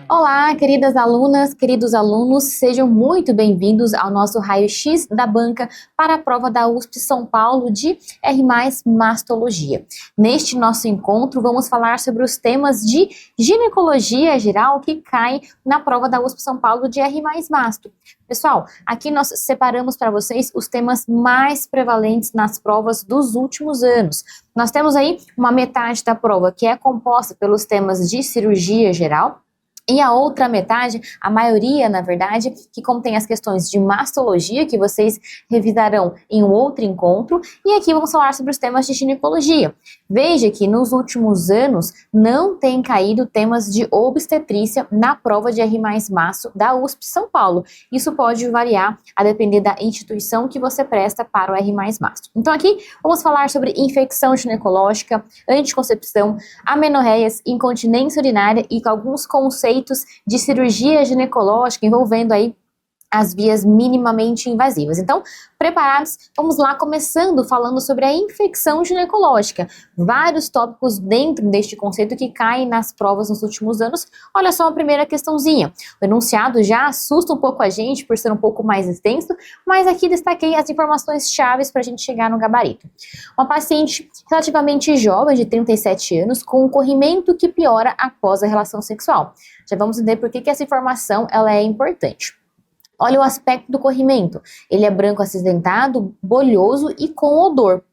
Olá, queridas alunas, queridos alunos, sejam muito bem-vindos ao nosso raio-x da banca para a prova da USP São Paulo de R+, Mastologia. Neste nosso encontro, vamos falar sobre os temas de ginecologia geral que caem na prova da USP São Paulo de R+, Masto. Pessoal, aqui nós separamos para vocês os temas mais prevalentes nas provas dos últimos anos. Nós temos aí uma metade da prova que é composta pelos temas de cirurgia geral, e a outra metade, a maioria, na verdade, que contém as questões de mastologia, que vocês revisarão em um outro encontro, e aqui vamos falar sobre os temas de ginecologia. Veja que nos últimos anos não tem caído temas de obstetrícia na prova de R+, Masto da USP São Paulo. Isso pode variar a depender da instituição que você presta para o R+, Masto. Então aqui vamos falar sobre infecção ginecológica, anticoncepção, amenorreias, incontinência urinária e alguns conceitos de cirurgia ginecológica envolvendo aí as vias minimamente invasivas. Então, preparados? Vamos lá, começando falando sobre a infecção ginecológica. Vários tópicos dentro deste conceito que caem nas provas nos últimos anos. Olha só a primeira questãozinha. O enunciado já assusta um pouco a gente por ser um pouco mais extenso, mas aqui destaquei as informações chaves para a gente chegar no gabarito. Uma paciente relativamente jovem, de 37 anos, com um corrimento que piora após a relação sexual. Já vamos entender por que essa informação ela é importante. Olha o aspecto do corrimento. Ele é branco acinzentado, bolhoso e com odor.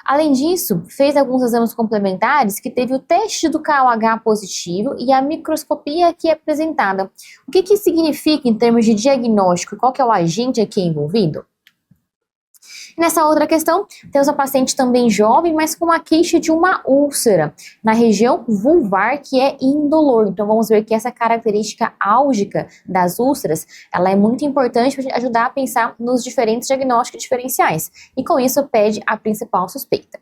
Além disso, fez alguns exames complementares que teve o teste do KOH positivo e a microscopia aqui apresentada. O que isso significa em termos de diagnóstico? Qual que é o agente aqui envolvido? Nessa outra questão, temos a paciente também jovem, mas com uma queixa de uma úlcera na região vulvar, que é indolor. Então vamos ver que essa característica álgica das úlceras, ela é muito importante para ajudar a pensar nos diferentes diagnósticos diferenciais. E com isso pede a principal suspeita.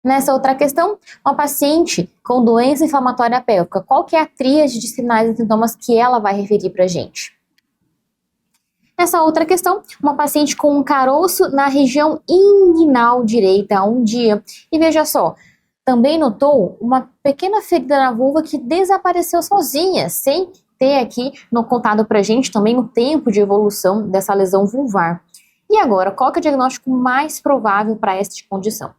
Nessa outra questão, uma paciente com doença inflamatória pélvica, qual que é a tríade de sinais e sintomas que ela vai referir para a gente? Nessa outra questão, uma paciente com um caroço na região inguinal direita há um dia. E veja só, também notou uma pequena ferida na vulva que desapareceu sozinha, sem ter aqui contado pra gente também o tempo de evolução dessa lesão vulvar. E agora, qual que é o diagnóstico mais provável para esta condição?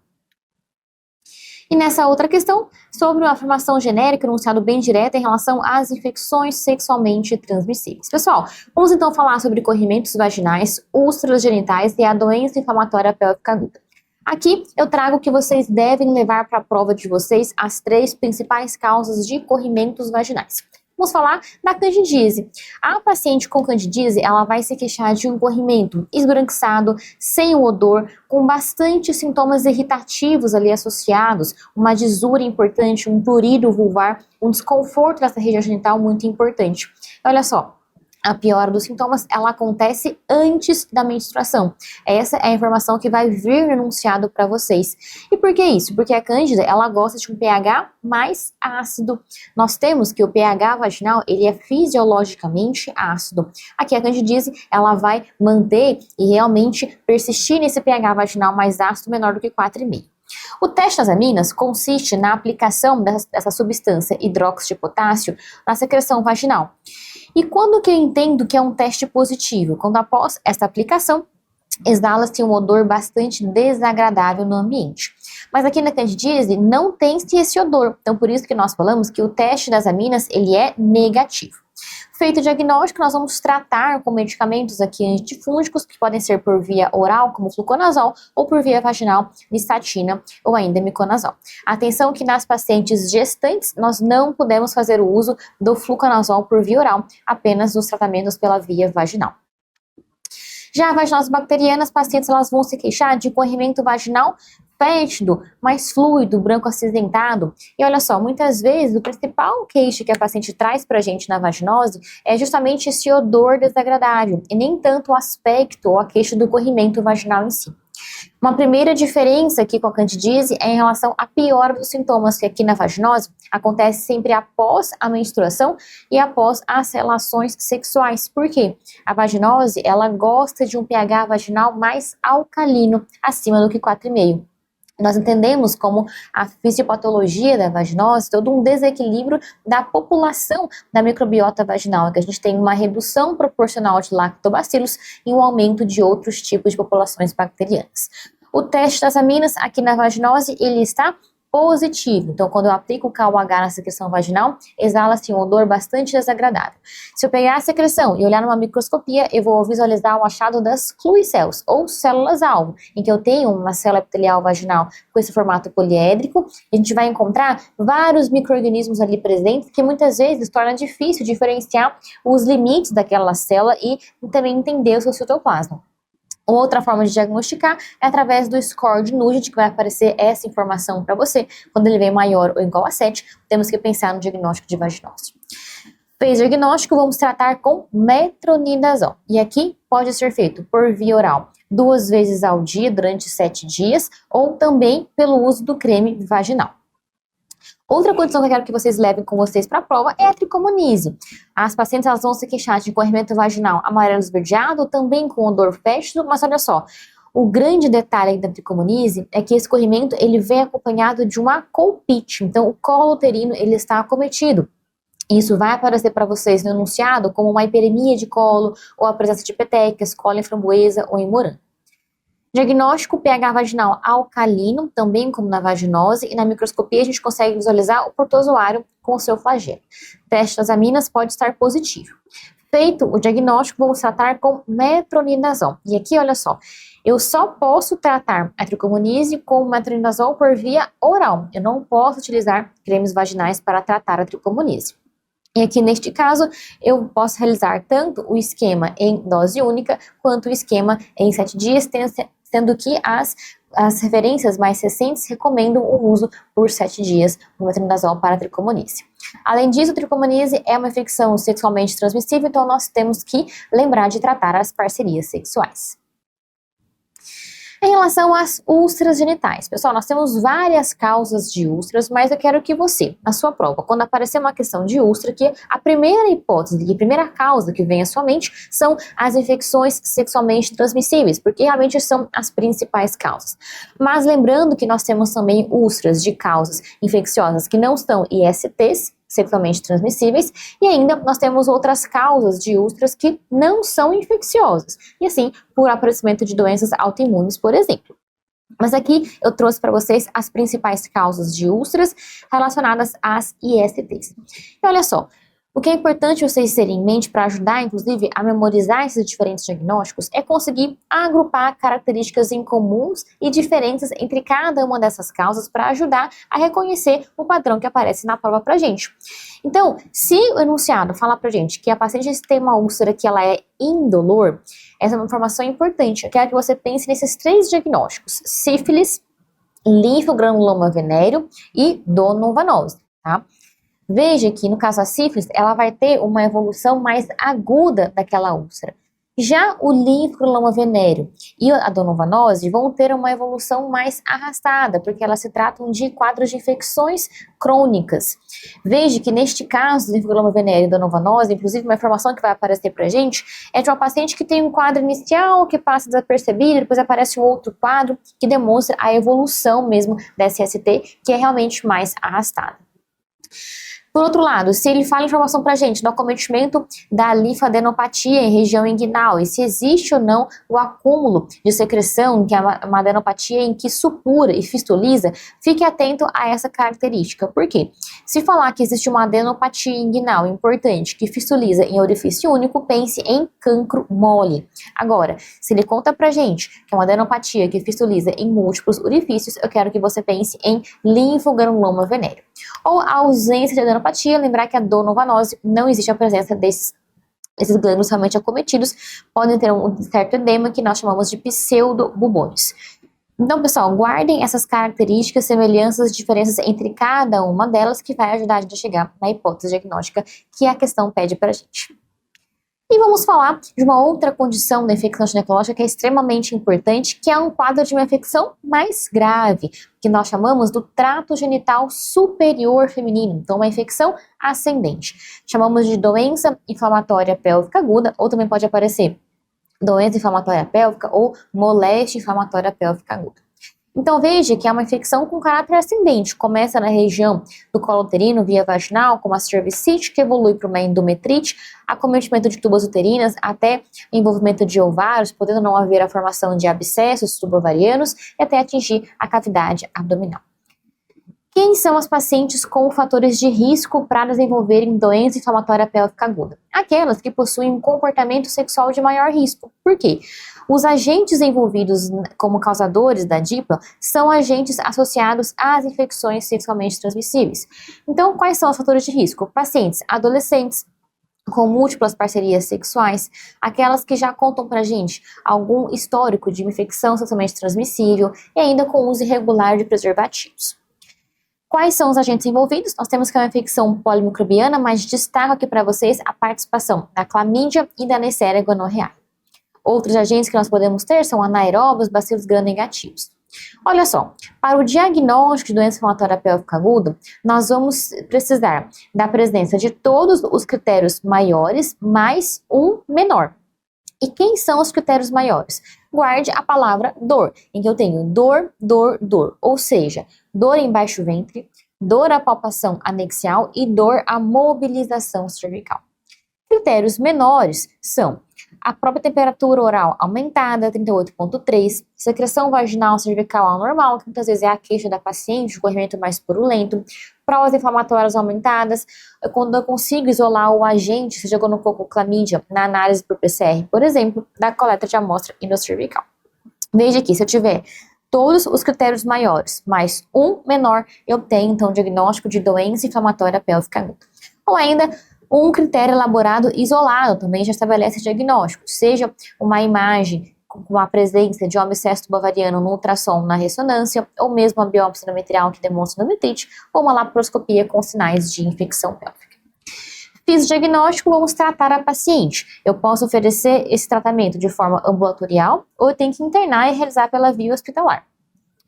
E nessa outra questão, sobre uma afirmação genérica, enunciado bem direta em relação às infecções sexualmente transmissíveis. Pessoal, vamos então falar sobre corrimentos vaginais, úlceras genitais e a doença inflamatória pélvica aguda. Aqui eu trago que vocês devem levar para a prova de vocês as 3 principais causas de corrimentos vaginais. Vamos falar da candidíase. A paciente com candidíase, ela vai se queixar de um corrimento esbranquiçado, sem o odor, com bastante sintomas irritativos ali associados, uma disúria importante, um prurido vulvar, um desconforto dessa região genital muito importante. Olha só, a piora dos sintomas, ela acontece antes da menstruação. Essa é a informação que vai vir no enunciado para vocês. E por que isso? Porque a cândida, ela gosta de um pH mais ácido. Nós temos que o pH vaginal, ele é fisiologicamente ácido. Aqui a candidíase, ela vai manter e realmente persistir nesse pH vaginal mais ácido, menor do que 4,5. O teste das aminas consiste na aplicação dessa substância hidróxido de potássio na secreção vaginal. E quando que eu entendo que é um teste positivo? Quando após essa aplicação, exala-se um odor bastante desagradável no ambiente. Mas aqui na candidíase não tem-se esse odor, então por isso que nós falamos que o teste das aminas, ele é negativo. Feito o diagnóstico, nós vamos tratar com medicamentos aqui antifúngicos, que podem ser por via oral, como fluconazol, ou por via vaginal, listatina ou ainda miconazol. Atenção que nas pacientes gestantes, nós não podemos fazer o uso do fluconazol por via oral, apenas nos tratamentos pela via vaginal. Já a vaginose bacteriana, as pacientes elas vão se queixar de corrimento vaginal fétido, mais fluido, branco acinzentado. E olha só, muitas vezes o principal queixo que a paciente traz pra gente na vaginose é justamente esse odor desagradável, e nem tanto o aspecto ou a queixa do corrimento vaginal em si. Uma primeira diferença aqui com a candidíase é em relação à piora dos sintomas, que aqui na vaginose acontece sempre após a menstruação e após as relações sexuais. Por quê? A vaginose, ela gosta de um pH vaginal mais alcalino, acima do que 4,5. Nós entendemos como a fisiopatologia da vaginose, todo um desequilíbrio da população da microbiota vaginal, que a gente tem uma redução proporcional de lactobacilos e um aumento de outros tipos de populações bacterianas. O teste das aminas aqui na vaginose, ele está positivo. Então, quando eu aplico o KOH na secreção vaginal, exala-se um odor bastante desagradável. Se eu pegar a secreção e olhar numa microscopia, eu vou visualizar o achado das cluicels, ou células-alvo, em que eu tenho uma célula epitelial vaginal com esse formato poliédrico. A gente vai encontrar vários micro-organismos ali presentes, que muitas vezes torna difícil diferenciar os limites daquela célula e também entender o seu citoplasma. Outra forma de diagnosticar é através do score de Nugent, que vai aparecer essa informação para você. Quando ele vem maior ou igual a 7, temos que pensar no diagnóstico de vaginose. Fez o diagnóstico, vamos tratar com metronidazol. E aqui pode ser feito por via oral 2 vezes ao dia durante 7 dias, ou também pelo uso do creme vaginal. Outra condição que eu quero que vocês levem com vocês para a prova é a tricomonise. As pacientes elas vão se queixar de corrimento vaginal amarelo esverdeado, também com odor fétido, mas olha só, o grande detalhe da tricomonise é que esse corrimento ele vem acompanhado de uma colpite, então o colo uterino ele está acometido. Isso vai aparecer para vocês no enunciado como uma hiperemia de colo, ou a presença de petecas, colo em framboesa ou em morã. Diagnóstico pH vaginal alcalino, também como na vaginose, e na microscopia a gente consegue visualizar o protozoário com o seu flagelo. Teste das aminas pode estar positivo. Feito o diagnóstico, vamos tratar com metronidazol. E aqui, olha só, eu só posso tratar a tricomonise com metronidazol por via oral. Eu não posso utilizar cremes vaginais para tratar a tricomonise. E aqui, neste caso, eu posso realizar tanto o esquema em dose única, quanto o esquema em 7 dias, sendo que as referências mais recentes recomendam o uso por 7 dias do metronidazol para a tricomonise. Além disso, a tricomonise é uma infecção sexualmente transmissível, então nós temos que lembrar de tratar as parcerias sexuais. Em relação às úlceras genitais, pessoal, nós temos várias causas de úlceras, mas eu quero que você, na sua prova, quando aparecer uma questão de úlcera, que a primeira hipótese e a primeira causa que vem à sua mente são as infecções sexualmente transmissíveis, porque realmente são as principais causas. Mas lembrando que nós temos também úlceras de causas infecciosas que não são ISTs, sexualmente transmissíveis, e ainda nós temos outras causas de úlceras que não são infecciosas, e assim, por aparecimento de doenças autoimunes, por exemplo. Mas aqui eu trouxe para vocês as principais causas de úlceras relacionadas às ISTs. E olha só, o que é importante vocês terem em mente para ajudar, inclusive, a memorizar esses diferentes diagnósticos é conseguir agrupar características em comuns e diferenças entre cada uma dessas causas para ajudar a reconhecer o padrão que aparece na prova para gente. Então, se o enunciado falar para gente que a paciente tem uma úlcera que ela é indolor, essa é uma informação importante. Eu quero que você pense nesses 3 diagnósticos: sífilis, linfogranuloma venéreo e donovanose, tá? Veja que, no caso da sífilis, ela vai ter uma evolução mais aguda daquela úlcera. Já o linfogranuloma venéreo e a donovanose vão ter uma evolução mais arrastada, porque elas se tratam de quadros de infecções crônicas. Veja que, neste caso, do linfogranuloma venéreo e donovanose, inclusive uma informação que vai aparecer pra gente, é de uma paciente que tem um quadro inicial que passa desapercebido, depois aparece um outro quadro que demonstra a evolução mesmo dessa ST, que é realmente mais arrastada. Por outro lado, se ele fala informação pra gente do acometimento da linfadenopatia em região inguinal e se existe ou não o acúmulo de secreção, que é uma adenopatia em que supura e fistuliza, fique atento a essa característica. Por quê? Se falar que existe uma adenopatia inguinal importante que fistuliza em orifício único, pense em cancro mole. Agora, se ele conta pra gente que é uma adenopatia que fistuliza em múltiplos orifícios, eu quero que você pense em linfogranuloma venéreo. Ou a ausência de adenopatia, lembrar que a donovanose não existe a presença desses glândulos realmente acometidos, podem ter um certo edema que nós chamamos de pseudobubões. Então, pessoal, guardem essas características, semelhanças, diferenças entre cada uma delas, que vai ajudar a gente a chegar na hipótese diagnóstica que a questão pede pra gente. E vamos falar de uma outra condição da infecção ginecológica que é extremamente importante, que é um quadro de uma infecção mais grave, que nós chamamos do trato genital superior feminino, então uma infecção ascendente. Chamamos de doença inflamatória pélvica aguda, ou também pode aparecer doença inflamatória pélvica ou moléstia inflamatória pélvica aguda. Então veja que é uma infecção com caráter ascendente, começa na região do colo uterino, via vaginal, como a cervicite, que evolui para uma endometrite, acometimento de tubas uterinas, até envolvimento de ovários, podendo não haver a formação de abscessos subovarianos, e até atingir a cavidade abdominal. Quem são as pacientes com fatores de risco para desenvolverem doença inflamatória pélvica aguda? Aquelas que possuem um comportamento sexual de maior risco. Por quê? Os agentes envolvidos como causadores da DIPA são agentes associados às infecções sexualmente transmissíveis. Então, quais são os fatores de risco? Pacientes adolescentes, com múltiplas parcerias sexuais, aquelas que já contam pra gente algum histórico de infecção sexualmente transmissível e ainda com uso irregular de preservativos. Quais são os agentes envolvidos? Nós temos que é uma infecção polimicrobiana, mas destaco aqui para vocês a participação da clamídia e da Neisseria gonorreae. Outros agentes que nós podemos ter são anaeróbios, bacilos gram-negativos. Olha só, para o diagnóstico de doença inflamatória pélvica aguda, nós vamos precisar da presença de todos os critérios maiores mais um menor. E quem são os critérios maiores? Guarde a palavra dor, em que eu tenho dor, dor, dor, ou seja, dor em baixo ventre, dor à palpação anexial e dor à mobilização cervical. Critérios menores são a própria temperatura oral aumentada, 38,3, secreção vaginal cervical anormal, que muitas vezes é a queixa da paciente, corrimento mais purulento, provas inflamatórias aumentadas, quando eu consigo isolar o agente, seja gonococco clamídia, na análise por PCR, por exemplo, da coleta de amostra endocervical. Veja aqui, se eu tiver todos os critérios maiores, mais um menor, eu tenho então o diagnóstico de doença inflamatória pélvica aguda. Ou ainda, um critério elaborado isolado também já estabelece diagnóstico, seja uma imagem com a presença de um abscesso tubovariano no ultrassom na ressonância, ou mesmo a biópsia endometrial que demonstra endometrite, ou uma laparoscopia com sinais de infecção pélvica. Fiz o diagnóstico, vamos tratar a paciente. Eu posso oferecer esse tratamento de forma ambulatorial, ou eu tenho que internar e realizar pela via hospitalar.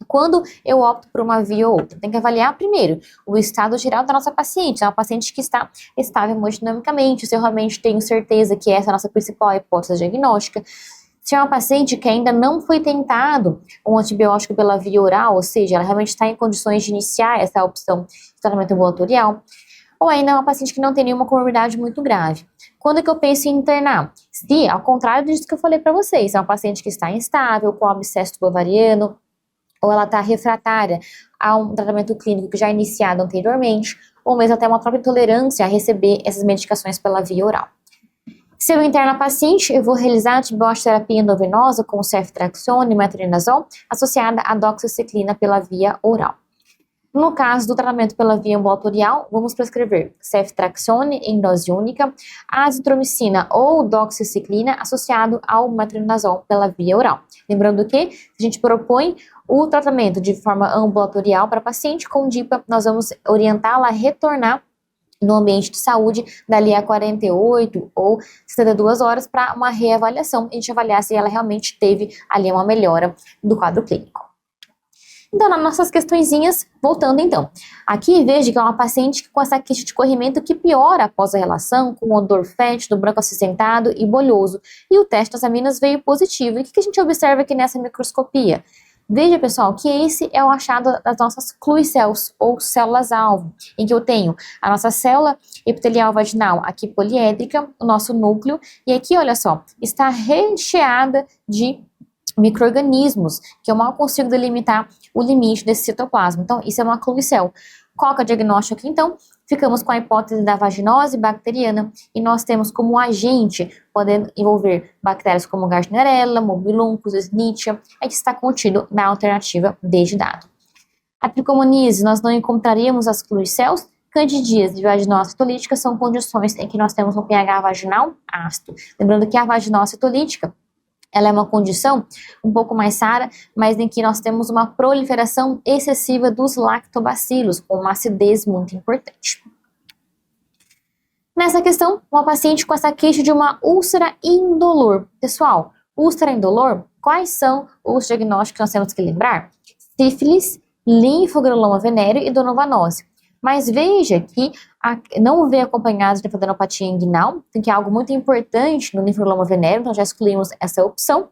Quando eu opto por uma via ou outra, tem que avaliar primeiro o estado geral da nossa paciente, é uma paciente que está estável hemodinamicamente, se eu realmente tenho certeza que essa é a nossa principal hipótese diagnóstica. Se é uma paciente que ainda não foi tentado um antibiótico pela via oral, ou seja, ela realmente está em condições de iniciar essa opção de tratamento ambulatorial, ou ainda é uma paciente que não tem nenhuma comorbidade muito grave. Quando é que eu penso em internar? Se, ao contrário disso que eu falei para vocês, é uma paciente que está instável, com abscesso tubovariano, ou ela está refratária a um tratamento clínico que já é iniciado anteriormente, ou mesmo até uma própria intolerância a receber essas medicações pela via oral. Se eu internar a paciente, eu vou realizar antibiótica terapia endovenosa com ceftriaxone e metronidazol associada à doxiciclina pela via oral. No caso do tratamento pela via ambulatorial, vamos prescrever ceftriaxone em dose única, azitromicina ou doxiciclina associado ao metronidazol pela via oral. Lembrando que, se a gente propõe o tratamento de forma ambulatorial para paciente com DIPA, nós vamos orientá-la a retornar no ambiente de saúde dali a 48 ou 72 horas para uma reavaliação, a gente avaliar se ela realmente teve ali uma melhora do quadro clínico. Então, nas nossas questõezinhas, voltando então. Aqui veja que é uma paciente com essa queixa de corrimento que piora após a relação, com odor fétido, branco acinzentado e bolhoso. E o teste das aminas veio positivo. E o que a gente observa aqui nessa microscopia? Veja, pessoal, que esse é o achado das nossas cluicels, ou células-alvo, em que eu tenho a nossa célula epitelial vaginal aqui poliédrica, o nosso núcleo, e aqui, olha só, está recheada de micro-organismos, que eu mal consigo delimitar o limite desse citoplasma. Então, isso é uma cluicel. Qual que é o diagnóstico aqui, então? Ficamos com a hipótese da vaginose bacteriana e nós temos como agente, podendo envolver bactérias como Gardnerella, Mobiluncus, Escherichia, é que está contido na alternativa D de dado. A tricomoníase, nós não encontraríamos as cluicels. Candidíase e vaginose citolítica são condições em que nós temos um pH vaginal ácido. Lembrando que a vaginose citolítica, ela é uma condição um pouco mais rara, mas em que nós temos uma proliferação excessiva dos lactobacilos, com uma acidez muito importante. Nessa questão, uma paciente com essa queixa de uma úlcera indolor. Pessoal, úlcera indolor, quais são os diagnósticos que nós temos que lembrar? Sífilis, linfogranuloma venéreo e donovanose. Mas veja que não vem acompanhado de linfadenopatia inguinal, que é algo muito importante no linfogranuloma venéreo, então já excluímos essa opção.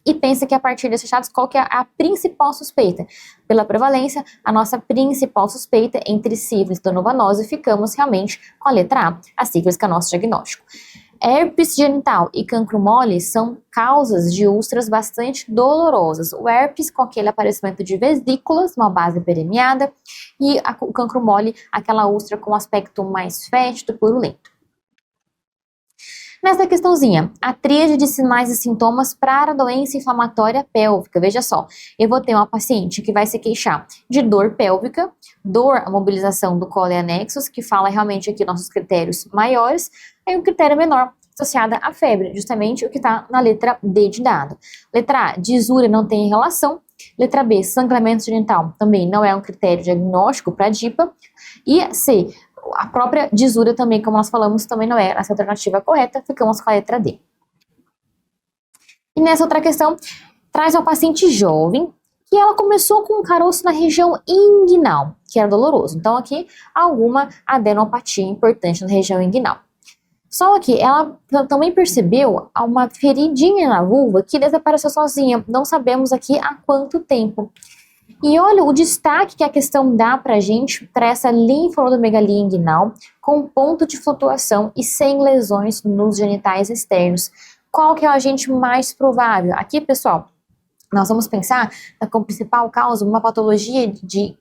E pensa que a partir desses achados, qual que é a principal suspeita? Pela prevalência, a nossa principal suspeita entre sífilis e donovanose, ficamos realmente com a letra A sífilis, que é o nosso diagnóstico. Herpes genital e cancro mole são causas de úlceras bastante dolorosas. O herpes com aquele aparecimento de vesículas, uma base permeada, e o cancro mole, aquela úlcera com aspecto mais fétido, purulento. Nessa questãozinha, a tríade de sinais e sintomas para a doença inflamatória pélvica. Veja só, eu vou ter uma paciente que vai se queixar de dor pélvica, dor, a mobilização do colo e anexos, que fala realmente aqui nossos critérios maiores, e um critério menor associado à febre, justamente o que está na letra D de dado. Letra A, disúria não tem relação. Letra B, sangramento genital também não é um critério diagnóstico para DIPA. E C, a própria disúria também, como nós falamos, também não é essa alternativa correta, ficamos com a letra D. E nessa outra questão, traz uma paciente jovem que ela começou com um caroço na região inguinal, que era doloroso. Então aqui, alguma adenopatia importante na região inguinal. Só que ela também percebeu uma feridinha na vulva que desapareceu sozinha, não sabemos aqui há quanto tempo. E olha o destaque que a questão dá pra gente para essa linfonodomegalia inguinal com ponto de flutuação e sem lesões nos genitais externos. Qual que é o agente mais provável? Aqui, pessoal, nós vamos pensar como principal causa uma patologia de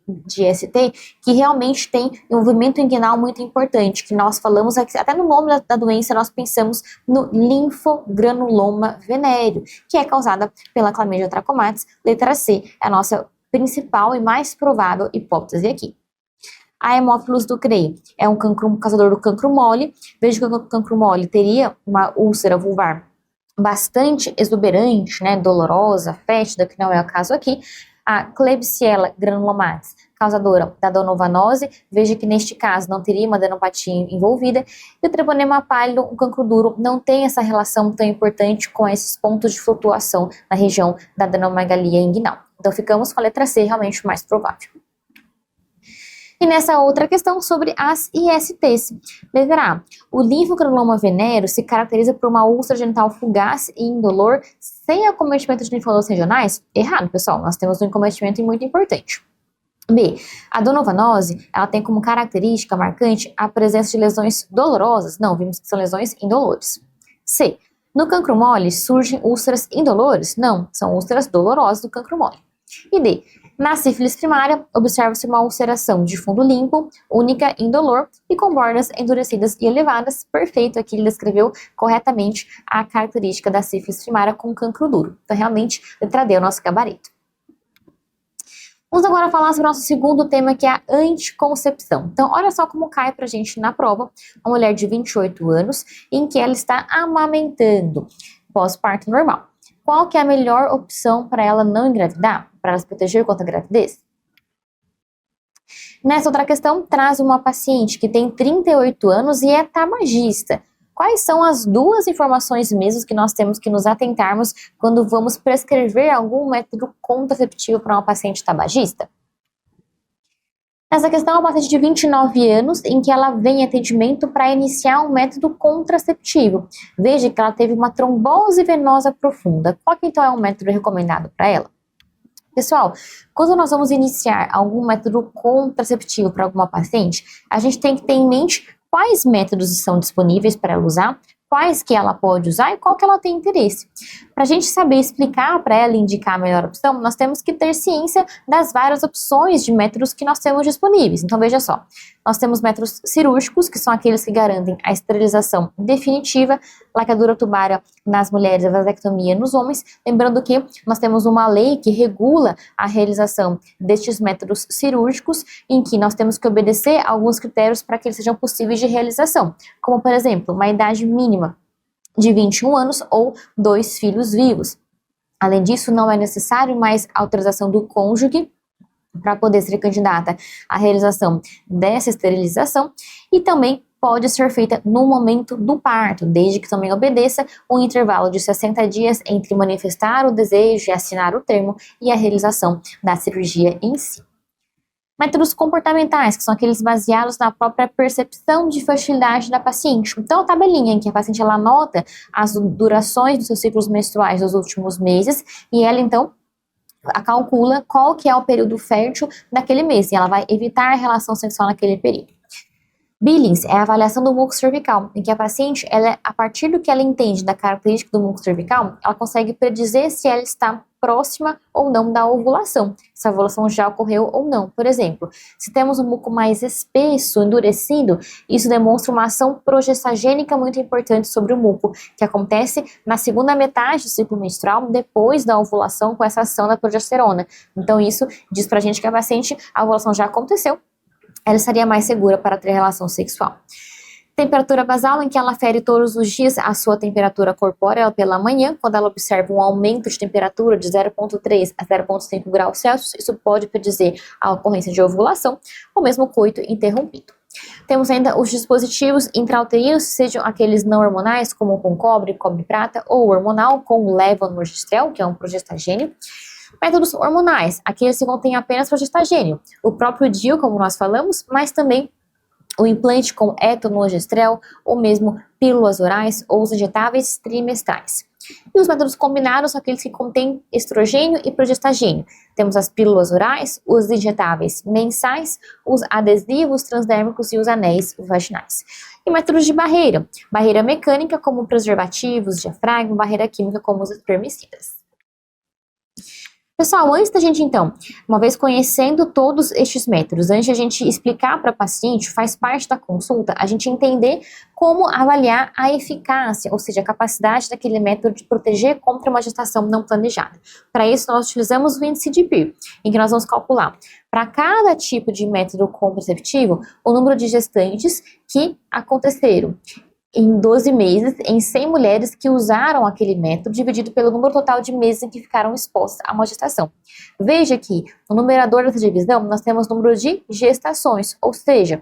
ST que realmente tem um movimento inguinal muito importante, que nós falamos aqui, até no nome da doença nós pensamos no linfogranuloma venéreo, que é causada pela Chlamydia trachomatis. Letra C é a nossa principal e mais provável hipótese aqui. A Haemophilus ducreyi é um causador do cancro mole. Veja que o cancro mole teria uma úlcera vulvar bastante exuberante, né, dolorosa, fétida, que não é o caso aqui. A Klebsiella granulomatis, causadora da donovanose, veja que neste caso não teria uma adenopatia envolvida. E o treponema pálido, um cancro duro, não tem essa relação tão importante com esses pontos de flutuação na região da adenomegalia inguinal. Então ficamos com a letra C, realmente o mais provável. E nessa outra questão sobre as ISTs. Letra A. O linfogranuloma venéreo se caracteriza por uma úlcera genital fugaz e indolor sem acometimento de linfonodos regionais? Errado, pessoal. Nós temos um acometimento muito importante. B. A donovanose, ela tem como característica marcante a presença de lesões dolorosas? Não, vimos que são lesões indolores. C. No cancro mole surgem úlceras indolores? Não, são úlceras dolorosas do cancro mole. E D. Na sífilis primária, observa-se uma ulceração de fundo limpo, única, indolor e com bordas endurecidas e elevadas. Perfeito, aqui ele descreveu corretamente a característica da sífilis primária com cancro duro. Então, realmente, letra D é o nosso gabarito. Vamos agora falar sobre o nosso segundo tema, que é a anticoncepção. Então, olha só como cai pra gente na prova uma mulher de 28 anos em que ela está amamentando pós-parto normal. Qual que é a melhor opção para ela não engravidar? Para ela se proteger contra a gravidez? Nessa outra questão, traz uma paciente que tem 38 anos e é tabagista. Quais são as duas informações mesmo que nós temos que nos atentarmos quando vamos prescrever algum método contraceptivo para uma paciente tabagista? Nessa questão, uma paciente de 29 anos em que ela vem em atendimento para iniciar um método contraceptivo. Veja que ela teve uma trombose venosa profunda. Qual que então é o método recomendado para ela? Pessoal, quando nós vamos iniciar algum método contraceptivo para alguma paciente, a gente tem que ter em mente quais métodos estão disponíveis para ela usar, quais que ela pode usar e qual que ela tem interesse. Para a gente saber explicar para ela e indicar a melhor opção, nós temos que ter ciência das várias opções de métodos que nós temos disponíveis. Então veja só, nós temos métodos cirúrgicos, que são aqueles que garantem a esterilização definitiva, laqueadura tubária nas mulheres e a vasectomia nos homens. Lembrando que nós temos uma lei que regula a realização destes métodos cirúrgicos, em que nós temos que obedecer a alguns critérios para que eles sejam possíveis de realização, como por exemplo, uma idade mínima de 21 anos ou 2 filhos vivos. Além disso, não é necessário mais autorização do cônjuge para poder ser candidata à realização dessa esterilização, e também pode ser feita no momento do parto, desde que também obedeça um intervalo de 60 dias entre manifestar o desejo e assinar o termo e a realização da cirurgia em si. Métodos comportamentais, que são aqueles baseados na própria percepção de fertilidade da paciente. Então, a tabelinha em que a paciente ela anota as durações dos seus ciclos menstruais nos últimos meses e ela, então, calcula qual que é o período fértil daquele mês e ela vai evitar a relação sexual naquele período. Billings é a avaliação do muco cervical, em que a paciente, a partir do que ela entende da característica do muco cervical, ela consegue predizer se ela está próxima ou não da ovulação, se a ovulação já ocorreu ou não. Por exemplo, se temos um muco mais espesso, endurecido, isso demonstra uma ação progestagênica muito importante sobre o muco, que acontece na segunda metade do ciclo menstrual, depois da ovulação, com essa ação da progesterona. Então isso diz pra gente que a paciente, a ovulação já aconteceu, ela estaria mais segura para ter relação sexual. Temperatura basal, em que ela afere todos os dias a sua temperatura corpórea pela manhã, quando ela observa um aumento de temperatura de 0,3 a 0,5 graus Celsius, isso pode predizer a ocorrência de ovulação, ou mesmo coito interrompido. Temos ainda os dispositivos intrauterinos, sejam aqueles não hormonais, como com cobre, cobre-prata, ou hormonal, com levonorgestrel, que é um progestagênio. Métodos hormonais, aqueles que contêm apenas progestagênio, o próprio DIU, como nós falamos, mas também o implante com etonogestrel, ou mesmo pílulas orais ou os injetáveis trimestrais. E os métodos combinados são aqueles que contêm estrogênio e progestagênio. Temos as pílulas orais, os injetáveis mensais, os adesivos transdérmicos e os anéis vaginais. E métodos de barreira, barreira mecânica como preservativos, diafragma, barreira química como os espermicidas. Pessoal, antes da gente então, uma vez conhecendo todos estes métodos, antes de a gente explicar para a paciente, faz parte da consulta, a gente entender como avaliar a eficácia, ou seja, a capacidade daquele método de proteger contra uma gestação não planejada. Para isso, nós utilizamos o índice de Peer, em que nós vamos calcular para cada tipo de método contraceptivo o número de gestantes que aconteceram em 12 meses, em 100 mulheres que usaram aquele método, dividido pelo número total de meses em que ficaram expostas a uma gestação. Veja que no numerador dessa divisão, nós temos o número de gestações, ou seja,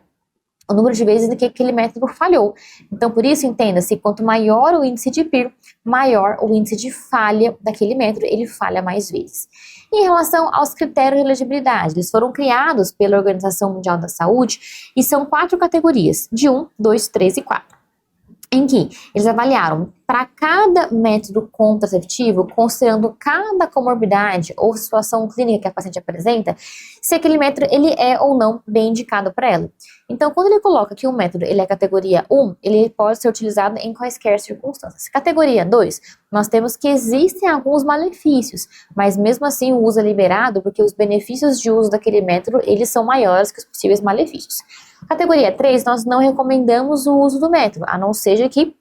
o número de vezes em que aquele método falhou. Então, por isso, entenda-se, quanto maior o índice de Peer, maior o índice de falha daquele método, ele falha mais vezes. Em relação aos critérios de elegibilidade, eles foram criados pela Organização Mundial da Saúde e são 4 categorias, de 1, 2, 3 e 4. Em que eles avaliaram para cada método contraceptivo, considerando cada comorbidade ou situação clínica que a paciente apresenta, se aquele método ele é ou não bem indicado para ela. Então, quando ele coloca que um método ele é categoria 1, ele pode ser utilizado em quaisquer circunstâncias. Categoria 2, nós temos que existem alguns malefícios, mas mesmo assim o uso é liberado porque os benefícios de uso daquele método, eles são maiores que os possíveis malefícios. Categoria 3, nós não recomendamos o uso do método, a não ser que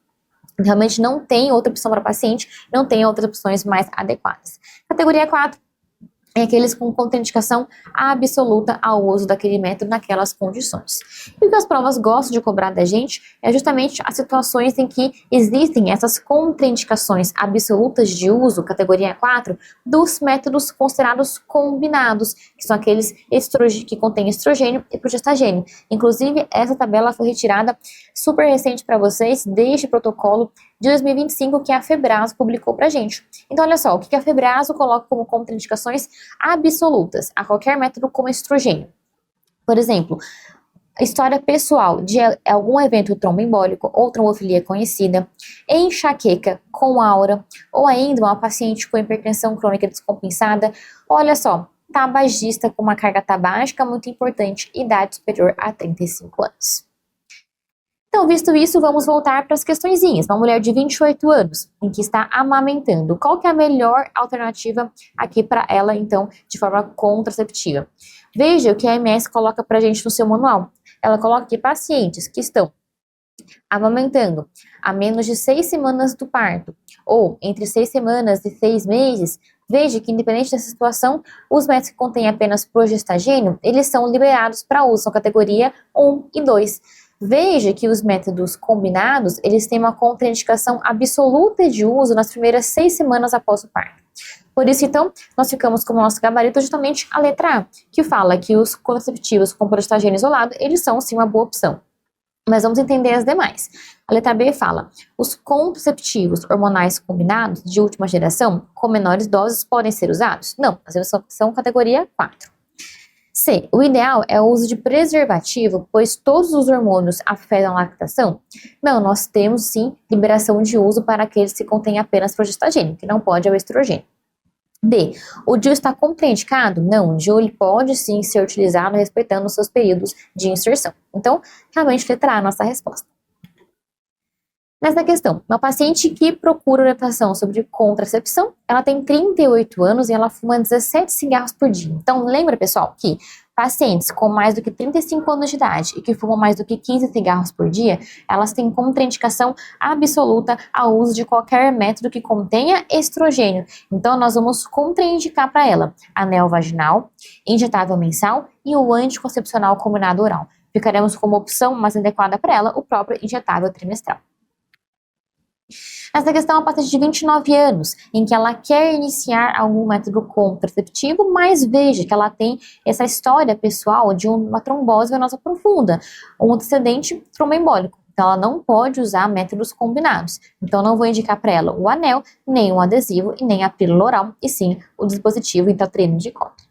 realmente não tem outra opção para o paciente, não tem outras opções mais adequadas. Categoria 4, é aqueles com contraindicação absoluta ao uso daquele método naquelas condições. E o que as provas gostam de cobrar da gente é justamente as situações em que existem essas contraindicações absolutas de uso, categoria 4, dos métodos considerados combinados, que são aqueles que contêm estrogênio e progestagênio. Inclusive, essa tabela foi retirada super recente para vocês, desde o protocolo de 2025 que a Febraso publicou pra gente. Então, olha só, o que a Febraso coloca como contraindicações absolutas a qualquer método com estrogênio. Por exemplo, história pessoal de algum evento tromboembólico ou trombofilia conhecida, enxaqueca com aura, ou ainda uma paciente com hipertensão crônica descompensada. Olha só, tabagista com uma carga tabágica muito importante, idade superior a 35 anos. Então, visto isso, vamos voltar para as questõezinhas. Uma mulher de 28 anos, em que está amamentando, qual que é a melhor alternativa aqui para ela, então, de forma contraceptiva? Veja o que a AMS coloca para a gente no seu manual. Ela coloca aqui pacientes que estão amamentando a menos de 6 semanas do parto, ou entre 6 semanas e 6 meses. Veja que, independente dessa situação, os métodos que contêm apenas progestagênio, eles são liberados para uso, são categoria 1 e 2. Veja que os métodos combinados, eles têm uma contraindicação absoluta de uso nas primeiras 6 semanas após o parto. Por isso, então, nós ficamos como nosso gabarito justamente a letra A, que fala que os contraceptivos com progestagênio isolado, eles são, sim, uma boa opção. Mas vamos entender as demais. A letra B fala: os contraceptivos hormonais combinados de última geração com menores doses podem ser usados? Não, as são categoria 4. C. O ideal é o uso de preservativo, pois todos os hormônios afetam a lactação? Não, nós temos sim liberação de uso para aqueles que contêm apenas progestagênio, que não pode é o estrogênio. D. O DIU está contraindicado? Não, o DIU ele pode sim ser utilizado respeitando os seus períodos de inserção. Então, realmente, letra A é a nossa resposta. Nessa questão, uma paciente que procura orientação sobre contracepção, ela tem 38 anos e ela fuma 17 cigarros por dia. Então, lembra, pessoal, que pacientes com mais do que 35 anos de idade e que fumam mais do que 15 cigarros por dia, elas têm contraindicação absoluta ao uso de qualquer método que contenha estrogênio. Então, nós vamos contraindicar para ela anel vaginal, injetável mensal e o anticoncepcional combinado oral. Ficaremos como opção mais adequada para ela o próprio injetável trimestral. Essa questão é uma paciente de 29 anos, em que ela quer iniciar algum método contraceptivo, mas veja que ela tem essa história pessoal de uma trombose venosa profunda, um antecedente tromboembólico. Então, ela não pode usar métodos combinados. Então, não vou indicar para ela o anel, nem o adesivo e nem a pílula oral, e sim o dispositivo intrauterino de cobre.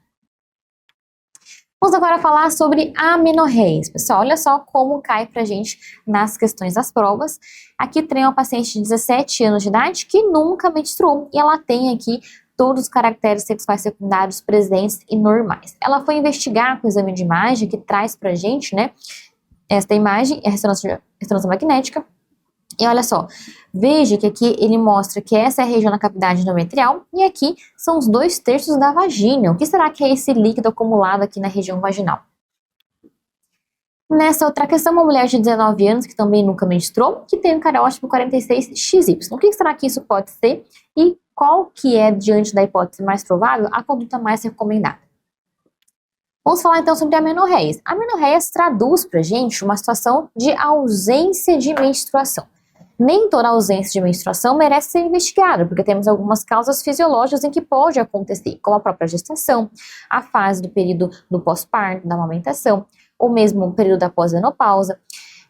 Vamos agora falar sobre amenorreias. Pessoal, olha só como cai pra gente nas questões das provas. Aqui tem uma paciente de 17 anos de idade que nunca menstruou e ela tem aqui todos os caracteres sexuais secundários presentes e normais. Ela foi investigar com o exame de imagem que traz pra gente, né, esta imagem, a ressonância magnética. E olha só, veja que aqui ele mostra que essa é a região da cavidade endometrial e aqui são os 2/3 da vagina. O que será que é esse líquido acumulado aqui na região vaginal? Nessa outra questão, uma mulher de 19 anos que também nunca menstruou, que tem um cariótipo 46XY. O que será que isso pode ser e qual que é, diante da hipótese mais provável, a conduta mais recomendada? Vamos falar então sobre a amenorreias. A amenorreias traduz pra gente uma situação de ausência de menstruação. Nem toda ausência de menstruação merece ser investigada, porque temos algumas causas fisiológicas em que pode acontecer, como a própria gestação, a fase do período do pós-parto, da amamentação, ou mesmo o período da pós-menopausa.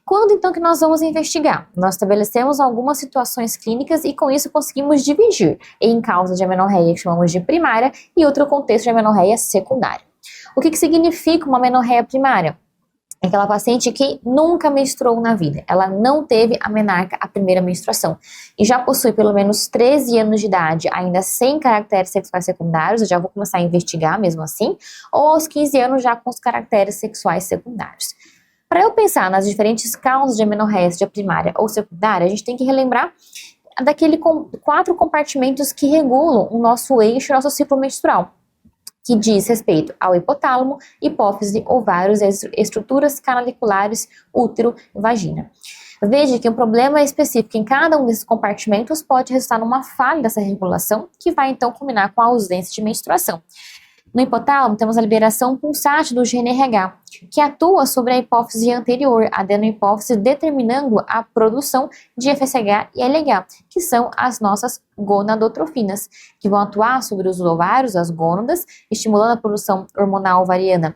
Quando então que nós vamos investigar? Nós estabelecemos algumas situações clínicas e com isso conseguimos dividir em causa de amenorreia que chamamos de primária e outro contexto de amenorreia secundária. O que significa uma amenorreia primária? É aquela paciente que nunca menstruou na vida, ela não teve a menarca, a primeira menstruação, e já possui pelo menos 13 anos de idade, ainda sem caracteres sexuais secundários, eu já vou começar a investigar mesmo assim, ou aos 15 anos já com os caracteres sexuais secundários. Para eu pensar nas diferentes causas de amenorreia, seja primária ou secundária, a gente tem que relembrar daqueles 4 compartimentos que regulam o nosso eixo, o nosso ciclo menstrual, que diz respeito ao hipotálamo, hipófise, ovários, estruturas canaliculares, útero e vagina. Veja que um problema específico em cada um desses compartimentos pode resultar numa falha dessa regulação, que vai então culminar com a ausência de menstruação. No hipotálamo, temos a liberação pulsátil do GNRH, que atua sobre a hipófise anterior, a adenohipófise, determinando a produção de FSH e LH, que são as nossas gonadotrofinas, que vão atuar sobre os ovários, as gônadas, estimulando a produção hormonal ovariana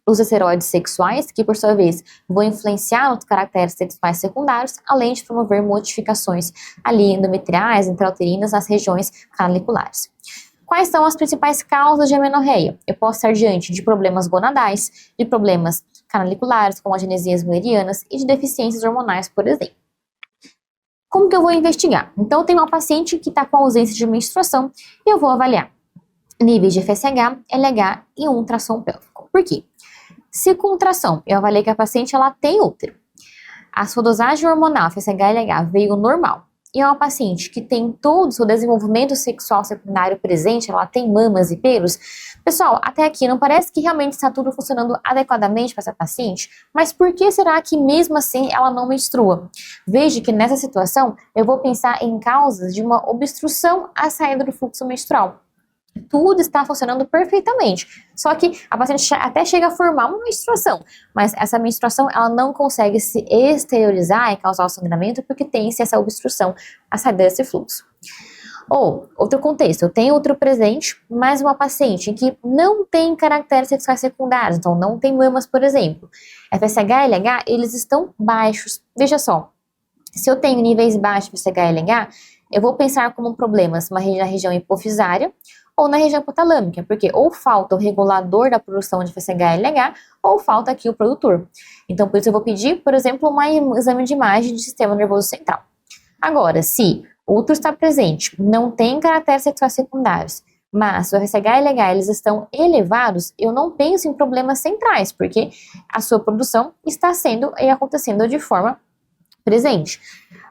dos esteroides sexuais, que por sua vez vão influenciar nos caracteres sexuais secundários, além de promover modificações ali endometriais, intrauterinas nas regiões canaliculares. Quais são as principais causas de amenorreia? Eu posso estar diante de problemas gonadais, de problemas canaliculares, como as genesias mullerianas, e de deficiências hormonais, por exemplo. Como que eu vou investigar? Então, eu tenho uma paciente que está com ausência de menstruação e eu vou avaliar níveis de FSH, LH e um ultrassom pélvico. Por quê? Se com ultrassom eu avaliei que a paciente ela tem útero, a sua dosagem hormonal FSH e LH veio normal, e é uma paciente que tem todo o seu desenvolvimento sexual secundário presente, ela tem mamas e pelos, pessoal, até aqui não parece que realmente está tudo funcionando adequadamente para essa paciente, mas por que será que mesmo assim ela não menstrua? Veja que nessa situação eu vou pensar em causas de uma obstrução à saída do fluxo menstrual. Tudo está funcionando perfeitamente, só que a paciente até chega a formar uma menstruação, mas essa menstruação ela não consegue se exteriorizar e causar o sangramento porque tem essa obstrução à saída desse fluxo. Ou, outro contexto, eu tenho outro presente, mas uma paciente que não tem caracteres sexuais secundários, então não tem mamas, por exemplo. FSH e LH, eles estão baixos. Veja só, se eu tenho níveis baixos de FSH e LH, eu vou pensar como problemas na região hipofisária ou na região hipotalâmica, porque ou falta o regulador da produção de FSH e LH, ou falta aqui o produtor. Então, por isso eu vou pedir, por exemplo, um exame de imagem de sistema nervoso central. Agora, se o útero está presente, não tem caracteres sexuais secundários, mas o FSH e LH eles estão elevados, eu não penso em problemas centrais, porque a sua produção está sendo e acontecendo de forma presente.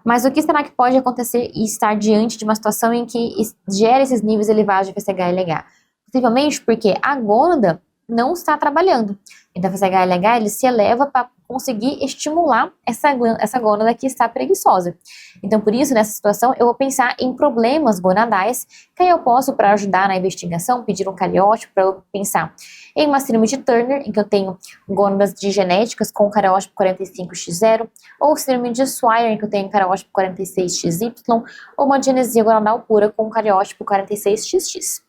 Mas o que será que pode acontecer e estar diante de uma situação em que gera esses níveis elevados de FSH e LH? Possivelmente porque a gônada não está trabalhando. Então, o FSH e LH ele se eleva para conseguir estimular essa gônada que está preguiçosa. Então, por isso, nessa situação, eu vou pensar em problemas gonadais, que aí eu posso, para ajudar na investigação, pedir um cariótipo para eu pensar em uma síndrome de Turner, em que eu tenho gônadas genéticas com cariótipo 45X0, ou síndrome de Swyer, em que eu tenho cariótipo 46XY, ou uma genesia gonadal pura com cariótipo 46XX.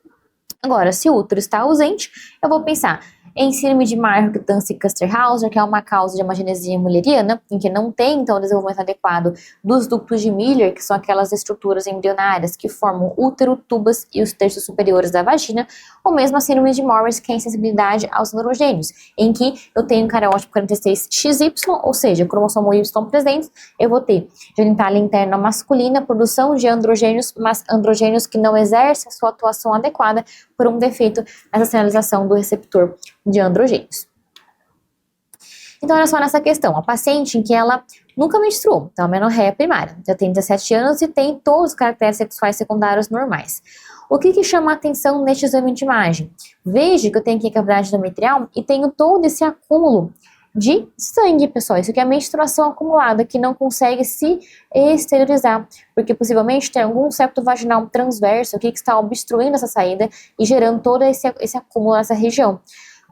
Agora, se o útero está ausente, eu vou pensar em síndrome de Marfan-Kuster-Hauser, que é uma causa de uma genesia mulleriana, em que não tem, então, o desenvolvimento adequado dos ductos de Miller, que são aquelas estruturas embrionárias que formam útero, tubas e os terços superiores da vagina, ou mesmo a síndrome de Morris, que é a insensibilidade aos androgênios, em que eu tenho um cariótipo 46XY, ou seja, cromossomo Y presente, eu vou ter genitália interna masculina, produção de androgênios, mas androgênios que não exercem a sua atuação adequada por um defeito nessa sinalização do receptor de androgênios. Então, olha só nessa questão, a paciente em que ela nunca menstruou, então a menorreia primária, já tem 17 anos e tem todos os caracteres sexuais secundários normais. O que chama a atenção neste exame de imagem? Veja que eu tenho aqui cavidade endometrial e tenho todo esse acúmulo de sangue, pessoal. Isso aqui é menstruação acumulada, que não consegue se exteriorizar, porque possivelmente tem algum septo vaginal transverso aqui que está obstruindo essa saída e gerando todo esse acúmulo nessa região.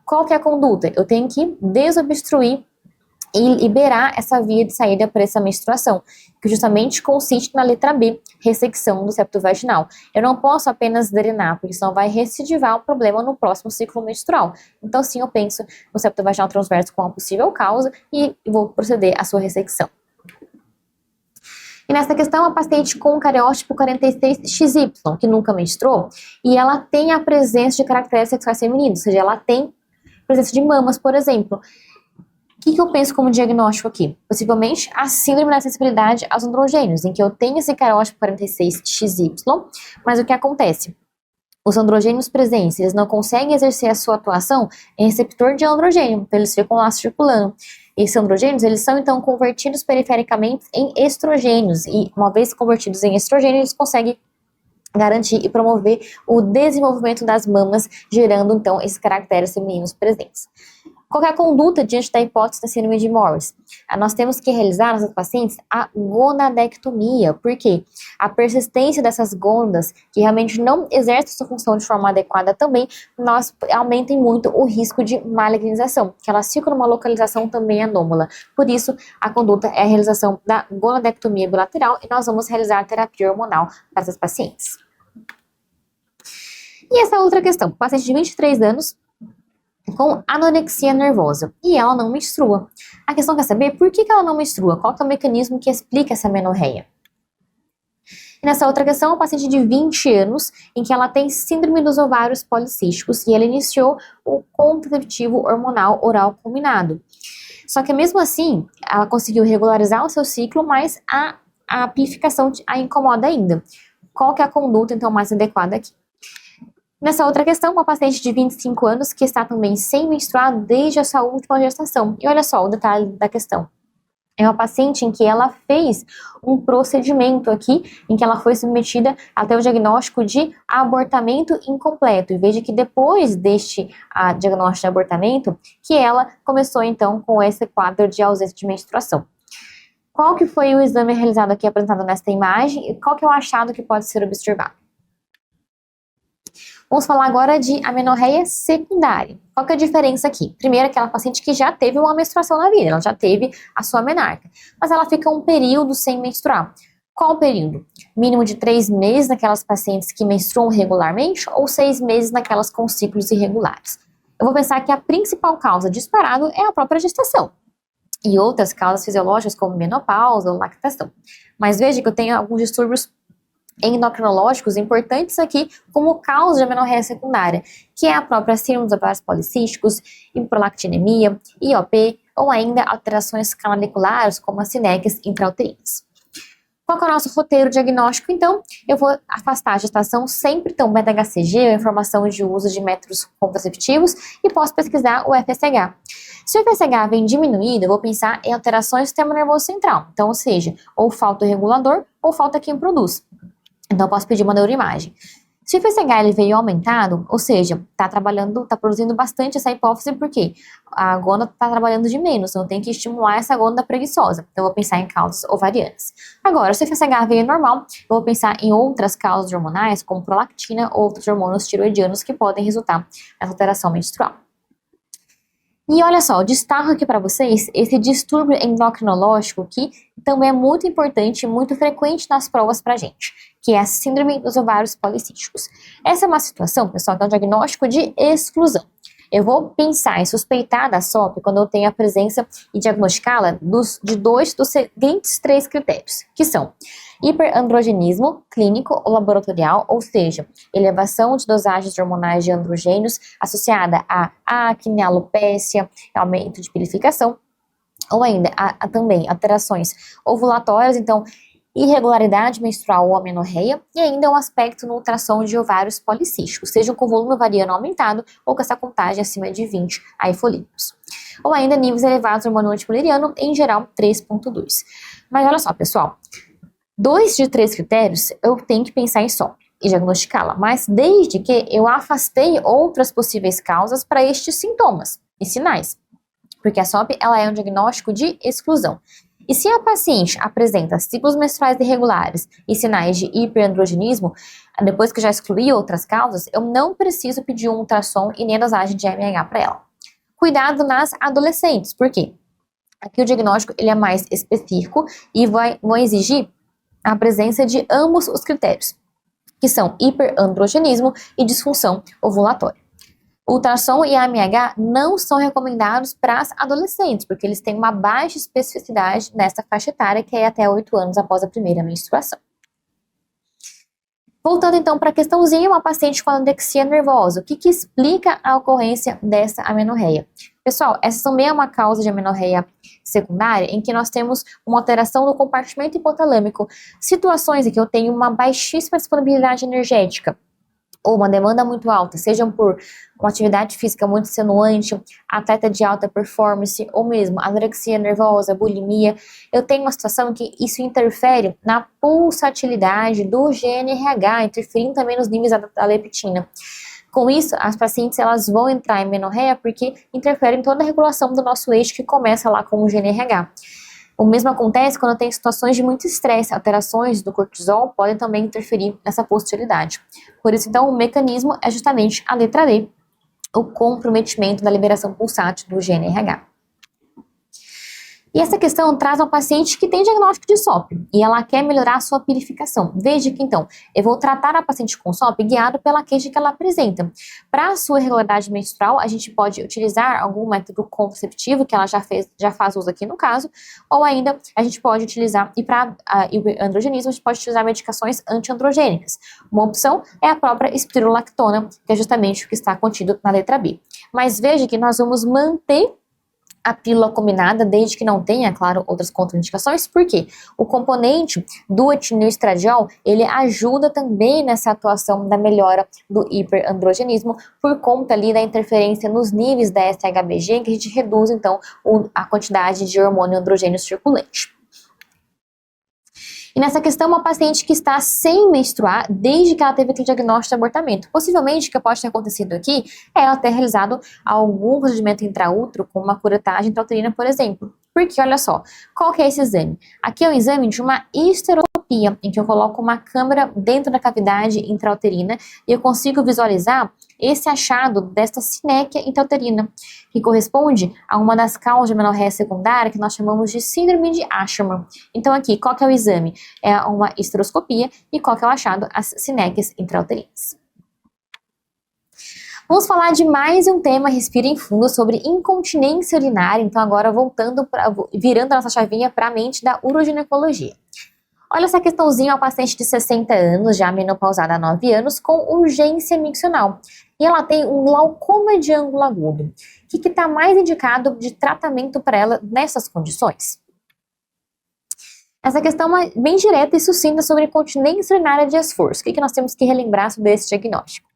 Qual que é a conduta? Eu tenho que desobstruir e liberar essa via de saída para essa menstruação, que justamente consiste na letra B, ressecção do septo vaginal. Eu não posso apenas drenar, porque senão vai recidivar o problema no próximo ciclo menstrual. Então, sim, eu penso no septo vaginal transverso como uma possível causa e vou proceder à sua ressecção. E nessa questão, a paciente com cariótipo 46XY, que nunca menstruou, e ela tem a presença de caracteres sexuais femininos, ou seja, ela tem presença de mamas, por exemplo. O que eu penso como diagnóstico aqui? Possivelmente a síndrome da sensibilidade aos androgênios, em que eu tenho esse cariótipo 46XY, mas o que acontece? Os androgênios presentes, eles não conseguem exercer a sua atuação em receptor de androgênio, então eles ficam lá circulando. Esses androgênios, eles são então convertidos perifericamente em estrogênios, e uma vez convertidos em estrogênio, eles conseguem garantir e promover o desenvolvimento das mamas, gerando então esses caracteres femininos presentes. Qual é a conduta diante da hipótese da síndrome de Morris? Nós temos que realizar nas pacientes a gonadectomia, porque a persistência dessas gônadas, que realmente não exercem sua função de forma adequada também, nós aumentem muito o risco de malignização, que elas ficam numa localização também anômala. Por isso, a conduta é a realização da gonadectomia bilateral e nós vamos realizar terapia hormonal para essas pacientes. E essa outra questão, paciente de 23 anos, com anorexia nervosa, e ela não menstrua. A questão quer saber por que ela não menstrua, qual que é o mecanismo que explica essa menorreia. E nessa outra questão, uma paciente de 20 anos, em que ela tem síndrome dos ovários policísticos, e ela iniciou o contraceptivo hormonal oral combinado. Só que mesmo assim, ela conseguiu regularizar o seu ciclo, mas a amplificação a incomoda ainda. Qual que é a conduta, então, mais adequada aqui? Nessa outra questão, uma paciente de 25 anos que está também sem menstruar desde a sua última gestação. E olha só o detalhe da questão. É uma paciente em que ela fez um procedimento aqui, em que ela foi submetida até o diagnóstico de abortamento incompleto. E veja que depois deste diagnóstico de abortamento, que ela começou então com esse quadro de ausência de menstruação. Qual que foi o exame realizado aqui apresentado nesta imagem e qual que é o achado que pode ser observado? Vamos falar agora de amenorreia secundária. Qual que é a diferença aqui? Primeiro, aquela paciente que já teve uma menstruação na vida, ela já teve a sua menarca, mas ela fica um período sem menstruar. Qual o período? Mínimo de 3 meses naquelas pacientes que menstruam regularmente ou 6 meses naquelas com ciclos irregulares? Eu vou pensar que a principal causa disparado é a própria gestação e outras causas fisiológicas como menopausa ou lactação. Mas veja que eu tenho alguns distúrbios endocrinológicos importantes aqui como causa de amenorreia secundária, que é a própria síndrome dos ovários policísticos, hiperlactinemia, IOP ou ainda alterações canaliculares como as sinéquias intrauterinas. Qual que é o nosso roteiro diagnóstico, então? Eu vou afastar a gestação sempre, então, beta-HCG, a informação de uso de métodos contraceptivos, e posso pesquisar o FSH. Se o FSH vem diminuído, eu vou pensar em alterações do sistema nervoso central, então, ou seja, ou falta o regulador, ou falta quem produz. Então, eu posso pedir uma neuroimagem. Se o FSH ele veio aumentado, ou seja, está produzindo bastante essa hipófise, porque a gônada está trabalhando de menos, então tem que estimular essa gônada preguiçosa. Então, eu vou pensar em causas ovarianas. Agora, se o FSH veio normal, eu vou pensar em outras causas hormonais, como prolactina ou outros hormônios tiroidianos que podem resultar nessa alteração menstrual. E olha só, eu destaco aqui para vocês esse distúrbio endocrinológico que também é muito importante e muito frequente nas provas para gente, que é a síndrome dos ovários policísticos. Essa é uma situação, pessoal, que é um diagnóstico de exclusão. Eu vou pensar em suspeitar da SOP quando eu tenho a presença e diagnosticá-la de dois dos seguintes 3 critérios, que são hiperandrogenismo clínico ou laboratorial, ou seja, elevação de dosagens hormonais de androgênios associada a acne, alopécia, aumento de pilificação, ou ainda também alterações ovulatórias, então irregularidade menstrual ou amenorreia, e ainda um aspecto no ultrassom de ovários policísticos, seja com volume ovariano aumentado ou com essa contagem acima de 20 aí folículos. Ou ainda níveis elevados do hormônio antimulleriano, em geral 3.2. Mas olha só, pessoal, 2 de 3 critérios eu tenho que pensar em SOP e diagnosticá-la, mas desde que eu afastei outras possíveis causas para estes sintomas e sinais, porque a SOP ela é um diagnóstico de exclusão. E se a paciente apresenta ciclos menstruais irregulares e sinais de hiperandrogenismo, depois que já excluí outras causas, eu não preciso pedir um ultrassom e nem a dosagem de AMH para ela. Cuidado nas adolescentes, por quê? Aqui o diagnóstico ele é mais específico e vão exigir a presença de ambos os critérios, que são hiperandrogenismo e disfunção ovulatória. O ultrassom e a AMH não são recomendados para as adolescentes, porque eles têm uma baixa especificidade nessa faixa etária, que é até 8 anos após a primeira menstruação. Voltando então para a questãozinha, uma paciente com anorexia nervosa, o que explica a ocorrência dessa amenorreia? Pessoal, essa também é uma causa de amenorreia secundária, em que nós temos uma alteração do compartimento hipotalâmico, situações em que eu tenho uma baixíssima disponibilidade energética, ou uma demanda muito alta, sejam por uma atividade física muito extenuante, atleta de alta performance, ou mesmo anorexia nervosa, bulimia, eu tenho uma situação em que isso interfere na pulsatilidade do GNRH, interferindo também nos níveis da leptina. Com isso, as pacientes elas vão entrar em menorreia porque interferem em toda a regulação do nosso eixo que começa lá com o GNRH. O mesmo acontece quando tem situações de muito estresse, alterações do cortisol podem também interferir nessa pulsatilidade. Por isso, então, o mecanismo é justamente a letra D, o comprometimento da liberação pulsátil do GNRH. E essa questão traz uma paciente que tem diagnóstico de SOP e ela quer melhorar a sua purificação. Veja que, então, eu vou tratar a paciente com SOP guiado pela queixa que ela apresenta. Para a sua irregularidade menstrual, a gente pode utilizar algum método contraceptivo, que ela já faz uso aqui no caso, ou ainda a gente pode utilizar, e para androgenismo, a gente pode utilizar medicações antiandrogênicas. Uma opção é a própria espirulactona, que é justamente o que está contido na letra B. Mas veja que nós vamos manter a pílula combinada, desde que não tenha, claro, outras contraindicações, porque o componente do etilenoestradiol, ele ajuda também nessa atuação da melhora do hiperandrogenismo, por conta ali da interferência nos níveis da SHBG, que a gente reduz, então, a quantidade de hormônio androgênio circulante. E nessa questão, uma paciente que está sem menstruar desde que ela teve aquele diagnóstico de abortamento. Possivelmente, o que pode ter acontecido aqui é ela ter realizado algum procedimento intraútero, como uma curetagem intrauterina, por exemplo. Porque, olha só, qual que é esse exame? Aqui é um exame de uma histeroscopia, em que eu coloco uma câmera dentro da cavidade intrauterina e eu consigo visualizar esse achado desta sinéquia intrauterina, que corresponde a uma das causas de amenorreia secundária que nós chamamos de síndrome de Asherman. Então aqui, qual que é o exame? É uma esteroscopia e qual que é o achado? As sinéquias intrauterinas. Vamos falar de mais um tema, respirem fundo, sobre incontinência urinária. Então agora virando a nossa chavinha para a mente da uroginecologia. Olha essa questãozinha, uma paciente de 60 anos, já menopausada há 9 anos, com urgência miccional. E ela tem um glaucoma de ângulo agudo. O que está mais indicado de tratamento para ela nessas condições? Essa questão é bem direta e sucinta sobre incontinência urinária de esforço. O que nós temos que relembrar sobre esse diagnóstico?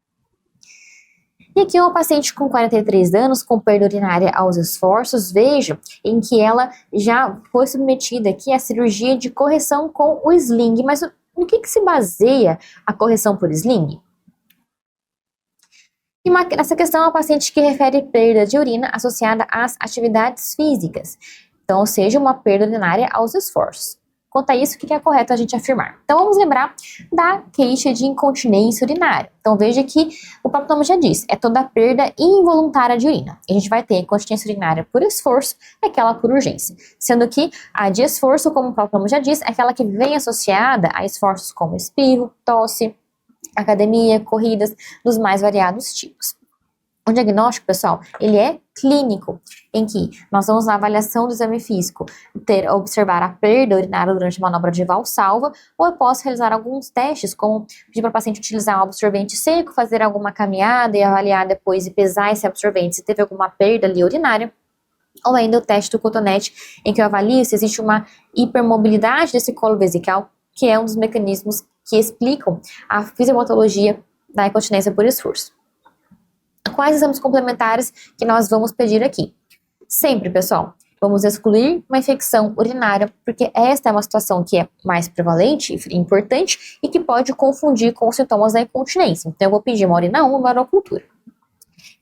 E aqui uma paciente com 43 anos, com perda urinária aos esforços, vejo em que ela já foi submetida aqui à cirurgia de correção com o sling. Mas no que se baseia a correção por sling? E nessa questão, é uma paciente que refere perda de urina associada às atividades físicas. Então, ou seja, uma perda urinária aos esforços. Quanto a isso, o que é correto a gente afirmar? Então, vamos lembrar da queixa de incontinência urinária. Então, veja que o próprio nome já diz, é toda perda involuntária de urina. A gente vai ter incontinência urinária por esforço e aquela por urgência. Sendo que a de esforço, como o próprio nome já diz, é aquela que vem associada a esforços como espirro, tosse, academia, corridas, dos mais variados tipos. O diagnóstico, pessoal, ele é clínico, em que nós vamos na avaliação do exame físico observar a perda urinária durante a manobra de valsalva, ou eu posso realizar alguns testes, como pedir para o paciente utilizar um absorvente seco, fazer alguma caminhada e avaliar depois e pesar esse absorvente se teve alguma perda ali urinária, ou ainda o teste do cotonete, em que eu avalio se existe uma hipermobilidade desse colo vesical, que é um dos mecanismos que explicam a fisiopatologia da incontinência por esforço. Quais exames complementares que nós vamos pedir aqui? Sempre, pessoal, vamos excluir uma infecção urinária, porque esta é uma situação que é mais prevalente e importante e que pode confundir com os sintomas da incontinência. Então, eu vou pedir uma urina 1 e uma urocultura.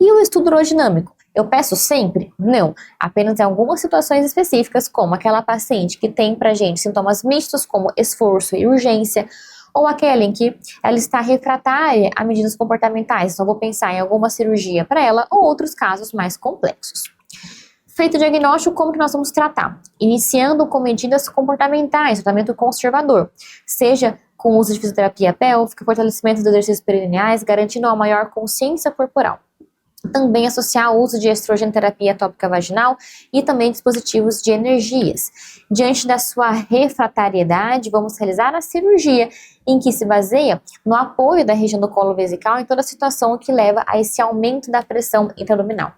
E o estudo urodinâmico? Eu peço sempre? Não, apenas em algumas situações específicas, como aquela paciente que tem pra gente sintomas mistos, como esforço e urgência, ou aquela em que ela está refratária a medidas comportamentais, então vou pensar em alguma cirurgia para ela, ou outros casos mais complexos. Feito o diagnóstico, como que nós vamos tratar? Iniciando com medidas comportamentais, tratamento conservador, seja com o uso de fisioterapia pélvica, fortalecimento dos exercícios perineais, garantindo uma maior consciência corporal. Também associar o uso de estrogenoterapia tópica vaginal e também dispositivos de energias. Diante da sua refratariedade, vamos realizar a cirurgia, em que se baseia no apoio da região do colo vesical em toda a situação que leva a esse aumento da pressão intraabdominal.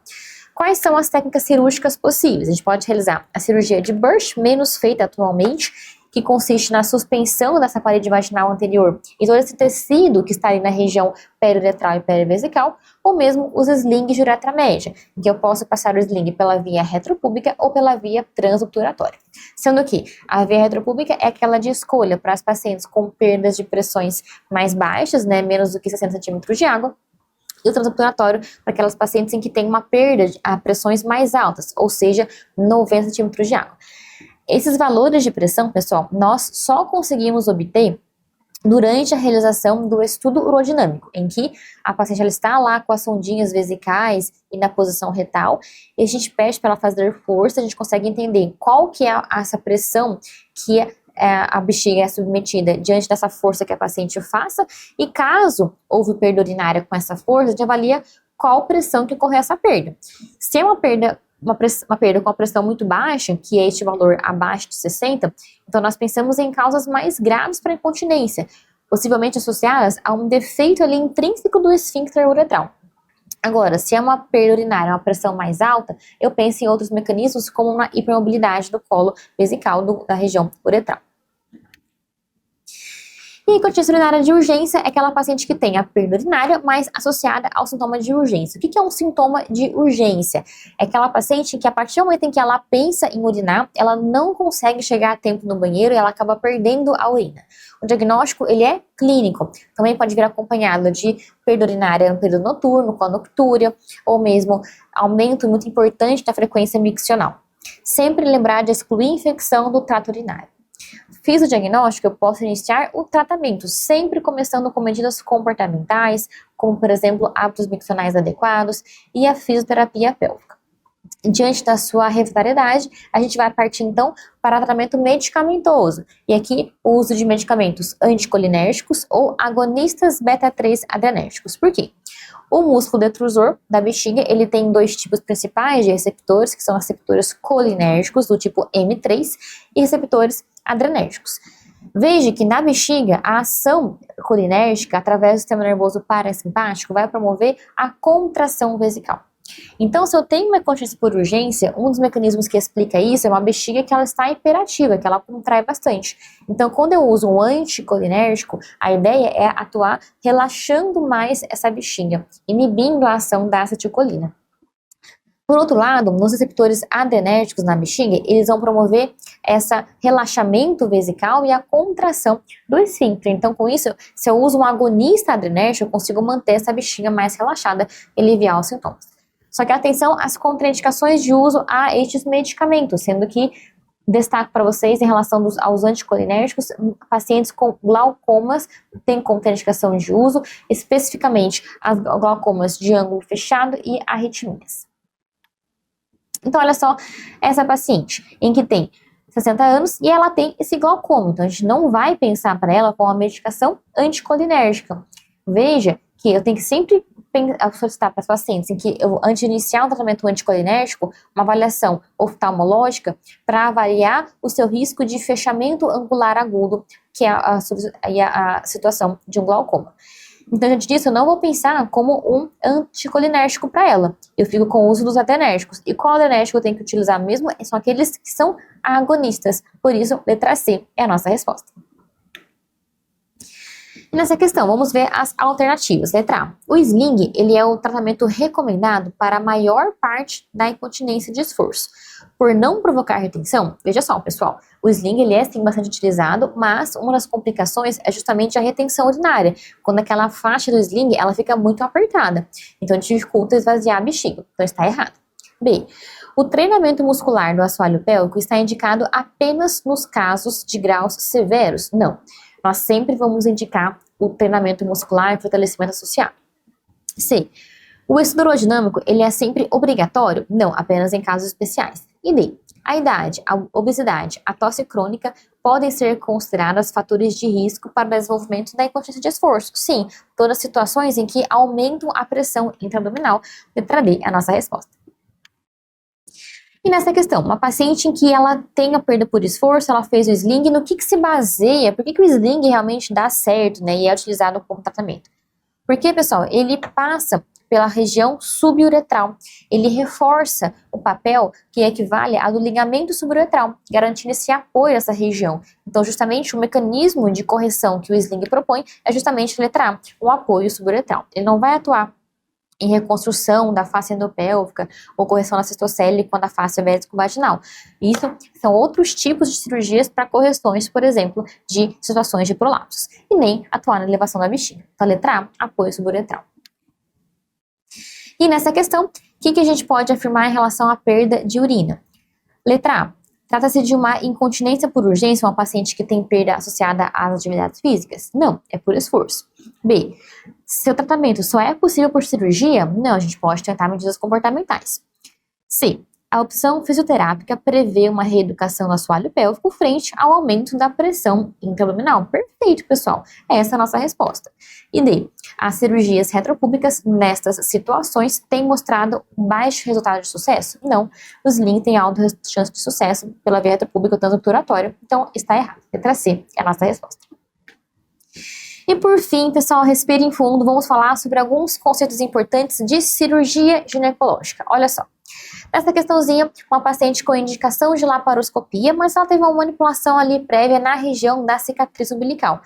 Quais são as técnicas cirúrgicas possíveis? A gente pode realizar a cirurgia de Burch, menos feita atualmente, que consiste na suspensão dessa parede vaginal anterior e todo esse tecido que está ali na região periuretral e perivesical, ou mesmo os slings de uretra média, em que eu posso passar o sling pela via retropúbica ou pela via transobturatória. Sendo que a via retropúbica é aquela de escolha para as pacientes com perdas de pressões mais baixas, né, menos do que 60 centímetros de água, e o transobturatório para aquelas pacientes em que tem uma perda a pressões mais altas, ou seja, 90 centímetros de água. Esses valores de pressão, pessoal, nós só conseguimos obter durante a realização do estudo urodinâmico, em que a paciente ela está lá com as sondinhas vesicais e na posição retal, e a gente pede para ela fazer força, a gente consegue entender qual que é essa pressão que a bexiga é submetida diante dessa força que a paciente faça, e caso houve perda urinária com essa força, a gente avalia qual pressão que ocorreu essa perda. Se é uma perda com a pressão muito baixa, que é este valor abaixo de 60, então nós pensamos em causas mais graves para a incontinência, possivelmente associadas a um defeito ali intrínseco do esfíncter uretral. Agora, se é uma perda urinária, uma pressão mais alta, eu penso em outros mecanismos como uma hipermobilidade do colo vesical da região uretral. E incontinência urinária de urgência é aquela paciente que tem a perda urinária, mas associada ao sintoma de urgência. O que é um sintoma de urgência? É aquela paciente que a partir do momento em que ela pensa em urinar, ela não consegue chegar a tempo no banheiro e ela acaba perdendo a urina. O diagnóstico, ele é clínico. Também pode vir acompanhado de perda urinária no período noturno, com a noctúria, ou mesmo aumento muito importante da frequência miccional. Sempre lembrar de excluir infecção do trato urinário. Fiz o diagnóstico, eu posso iniciar o tratamento, sempre começando com medidas comportamentais, como, por exemplo, hábitos miccionais adequados e a fisioterapia pélvica. Diante da sua refrariedade, a gente vai partir então para tratamento medicamentoso. E aqui o uso de medicamentos anticolinérgicos ou agonistas beta-3 adrenérgicos. Por quê? O músculo detrusor da bexiga, ele tem dois tipos principais de receptores, que são receptores colinérgicos do tipo M3 e receptores adrenérgicos. Veja que na bexiga, a ação colinérgica através do sistema nervoso parasimpático vai promover a contração vesical. Então, se eu tenho uma incontinência por urgência, um dos mecanismos que explica isso é uma bexiga que ela está hiperativa, que ela contrai bastante. Então, quando eu uso um anticolinérgico, a ideia é atuar relaxando mais essa bexiga, inibindo a ação da acetilcolina. Por outro lado, nos receptores adrenérgicos na bexiga, eles vão promover esse relaxamento vesical e a contração do esfíncter. Então, com isso, se eu uso um agonista adrenérgico, eu consigo manter essa bexiga mais relaxada e aliviar os sintomas. Só que atenção às contraindicações de uso a estes medicamentos, sendo que destaco para vocês em relação aos anticolinérgicos, pacientes com glaucomas têm contraindicação de uso, especificamente as glaucomas de ângulo fechado e arritmias. Então, olha só, essa paciente em que tem 60 anos e ela tem esse glaucoma, então a gente não vai pensar para ela com a medicação anticolinérgica. Veja que eu tenho que sempre solicitar para as pacientes em que eu, antes de iniciar um tratamento anticolinérgico, uma avaliação oftalmológica para avaliar o seu risco de fechamento angular agudo, que é a situação de um glaucoma. Então, diante disso, eu não vou pensar como um anticolinérgico para ela. Eu fico com o uso dos adrenérgicos. E qual adrenérgico eu tenho que utilizar mesmo? São aqueles que são agonistas. Por isso, letra C é a nossa resposta. Nessa questão, vamos ver as alternativas. Letra A. O sling, ele é o tratamento recomendado para a maior parte da incontinência de esforço. Por não provocar retenção, veja só, pessoal, o sling, ele é sim bastante utilizado, mas uma das complicações é justamente a retenção urinária. Quando aquela faixa do sling, ela fica muito apertada. Então, dificulta esvaziar a bexiga. Então, está errado. B. O treinamento muscular do assoalho pélvico está indicado apenas nos casos de graus severos? Não. Nós sempre vamos indicar o treinamento muscular e fortalecimento associado. C. O estudo urodinâmico, ele é sempre obrigatório? Não, apenas em casos especiais. E D. A idade, a obesidade, a tosse crônica podem ser consideradas fatores de risco para o desenvolvimento da incontinência de esforço. Sim, todas as situações em que aumentam a pressão intraabdominal. Letra D é a nossa resposta. E nessa questão, uma paciente em que ela tenha perda por esforço, ela fez o sling, no que se baseia? Por que o sling realmente dá certo, né, e é utilizado como tratamento? Porque, pessoal, ele passa pela região suburetral. Ele reforça o papel que equivale ao do ligamento suburetral, garantindo esse apoio a essa região. Então, justamente, o mecanismo de correção que o sling propõe é justamente a letra A, o apoio suburetral. Ele não vai atuar em reconstrução da face endopélvica ou correção da cistocele quando a face é vésico-vaginal. Isso são outros tipos de cirurgias para correções, por exemplo, de situações de prolapsos. E nem atuar na elevação da bexiga. Então, a letra A, apoio suburetral. E nessa questão, o que a gente pode afirmar em relação à perda de urina? Letra A. Trata-se de uma incontinência por urgência, uma paciente que tem perda associada às atividades físicas? Não, é por esforço. B. Seu tratamento só é possível por cirurgia? Não, a gente pode tentar medidas comportamentais. C. A opção fisioterápica prevê uma reeducação do assoalho pélvico frente ao aumento da pressão intraabdominal. Perfeito, pessoal. Essa é a nossa resposta. E D. As cirurgias retropúbicas nestas situações têm mostrado baixo resultado de sucesso? Não. Os sling têm alta chance de sucesso pela via retropúbica transobturatória. Então, está errado. Letra C é a nossa resposta. E por fim, pessoal, respirem fundo. Vamos falar sobre alguns conceitos importantes de cirurgia ginecológica. Olha só. Nessa questãozinha, uma paciente com indicação de laparoscopia, mas ela teve uma manipulação ali prévia na região da cicatriz umbilical.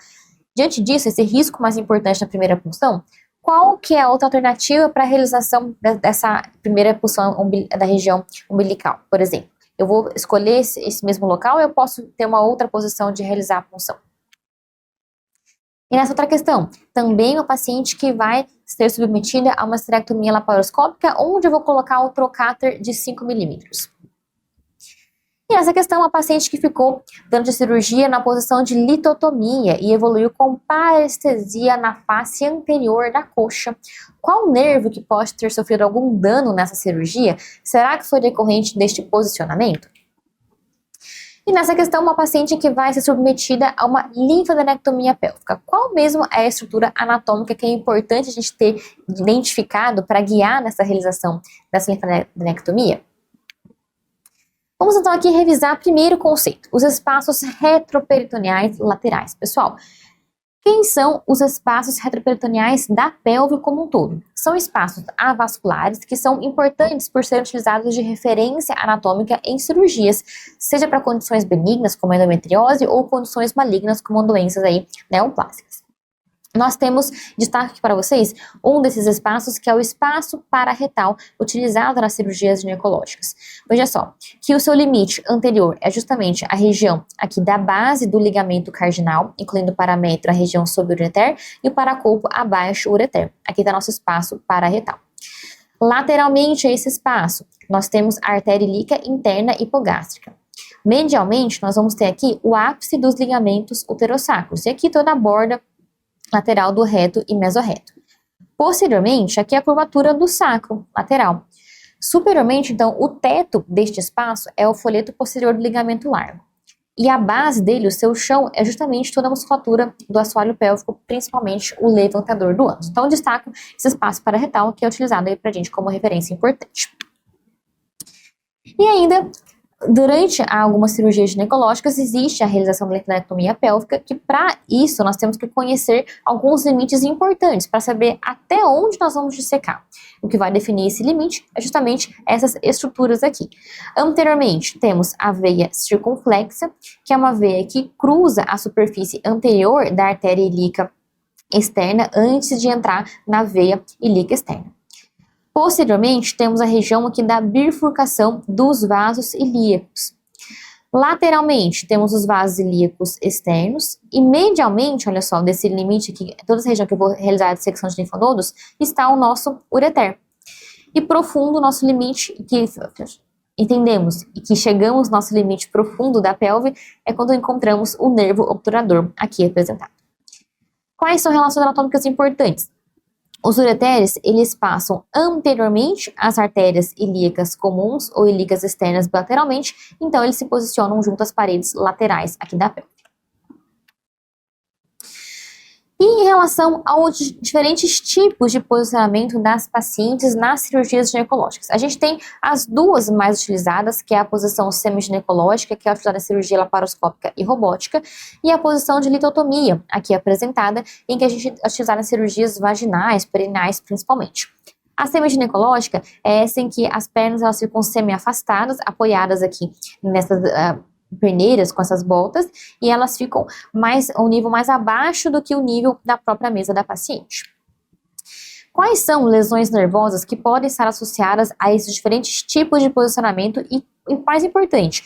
Diante disso, esse risco mais importante na primeira punção, qual que é a outra alternativa para a realização dessa primeira punção da região umbilical, por exemplo? Eu vou escolher esse mesmo local ou eu posso ter uma outra posição de realizar a punção? E nessa outra questão, também o paciente que vai ser submetida a uma esterectomia laparoscópica, onde eu vou colocar o trocáter de 5 milímetros. E essa questão, uma paciente que ficou durante a cirurgia na posição de litotomia e evoluiu com parestesia na face anterior da coxa. Qual nervo que pode ter sofrido algum dano nessa cirurgia? Será que foi decorrente deste posicionamento? E nessa questão, uma paciente que vai ser submetida a uma linfadenectomia pélvica. Qual mesmo é a estrutura anatômica que é importante a gente ter identificado para guiar nessa realização dessa linfadenectomia? Vamos então aqui revisar primeiro o conceito, os espaços retroperitoneais laterais. Pessoal, quem são os espaços retroperitoneais da pelve como um todo? São espaços avasculares que são importantes por serem utilizados de referência anatômica em cirurgias, seja para condições benignas como endometriose ou condições malignas como doenças aí neoplásicas. Nós temos destaque para vocês um desses espaços, que é o espaço pararetal, utilizado nas cirurgias ginecológicas. Veja só, que o seu limite anterior é justamente a região aqui da base do ligamento cardinal, incluindo o parametro, a região sobre o ureter, e o paracolpo abaixo do ureter. Aqui está nosso espaço pararetal. Lateralmente a esse espaço, nós temos a artéria ilíaca interna hipogástrica. Medialmente, nós vamos ter aqui o ápice dos ligamentos uterossacros, e aqui toda a borda lateral do reto e mesorreto. Posteriormente, aqui a curvatura do sacro lateral. Superiormente, então, o teto deste espaço é o folheto posterior do ligamento largo. E a base dele, o seu chão, é justamente toda a musculatura do assoalho pélvico, principalmente o levantador do ânus. Então, eu destaco esse espaço pararetal, que é utilizado aí pra gente como referência importante. E ainda, durante algumas cirurgias ginecológicas, existe a realização da linfadenectomia pélvica, que para isso nós temos que conhecer alguns limites importantes para saber até onde nós vamos dissecar. O que vai definir esse limite é justamente essas estruturas aqui. Anteriormente, temos a veia circunflexa, que é uma veia que cruza a superfície anterior da artéria ilíaca externa antes de entrar na veia ilíaca externa. Posteriormente, temos a região aqui da bifurcação dos vasos ilíacos. Lateralmente, temos os vasos ilíacos externos. E medialmente, olha só, desse limite aqui, toda essa região que eu vou realizar a dissecção de linfonodos, está o nosso ureter. E profundo, nosso limite, que entendemos e que chegamos no nosso limite profundo da pelve, é quando encontramos o nervo obturador aqui representado. Quais são relações anatômicas importantes? Os ureteres, eles passam anteriormente às artérias ilíacas comuns ou ilíacas externas bilateralmente, então eles se posicionam junto às paredes laterais aqui da pelve. E em relação aos diferentes tipos de posicionamento das pacientes nas cirurgias ginecológicas, a gente tem as duas mais utilizadas, que é a posição semiginecológica, que é utilizada na cirurgia laparoscópica e robótica, e a posição de litotomia, aqui apresentada, em que a gente utiliza nas cirurgias vaginais, perineais principalmente. A semiginecológica é essa em que as pernas elas ficam semi-afastadas, apoiadas aqui nessas perneiras com essas boltas, e elas ficam um nível mais abaixo do que o nível da própria mesa da paciente. Quais são lesões nervosas que podem estar associadas a esses diferentes tipos de posicionamento e mais importante,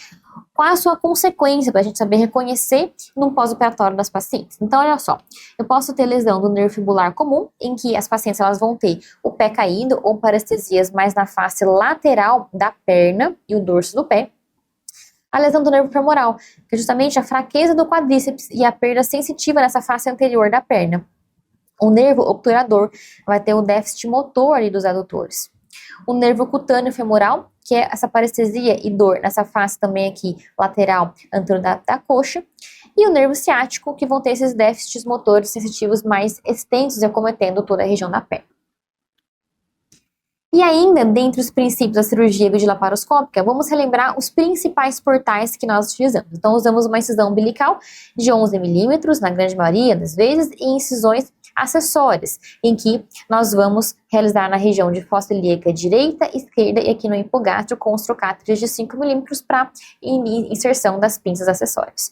qual é a sua consequência para a gente saber reconhecer no pós-operatório das pacientes? Então, olha só, eu posso ter lesão do nervo fibular comum, em que as pacientes elas vão ter o pé caído ou parestesias mais na face lateral da perna e o dorso do pé. A lesão do nervo femoral, que é justamente a fraqueza do quadríceps e a perda sensitiva nessa face anterior da perna. O nervo obturador vai ter o déficit motor ali dos adutores. O nervo cutâneo femoral, que é essa parestesia e dor nessa face também aqui lateral anterior da coxa. E o nervo ciático, que vão ter esses déficits motores sensitivos mais extensos e acometendo toda a região da perna. E ainda, dentre os princípios da cirurgia videolaparoscópica, vamos relembrar os principais portais que nós utilizamos. Então, usamos uma incisão umbilical de 11 milímetros, na grande maioria das vezes, e incisões acessórias, em que nós vamos realizar na região de fossa ilíaca direita, esquerda e aqui no hipogástrico com os trocáteres de 5 milímetros para inserção das pinças acessórias.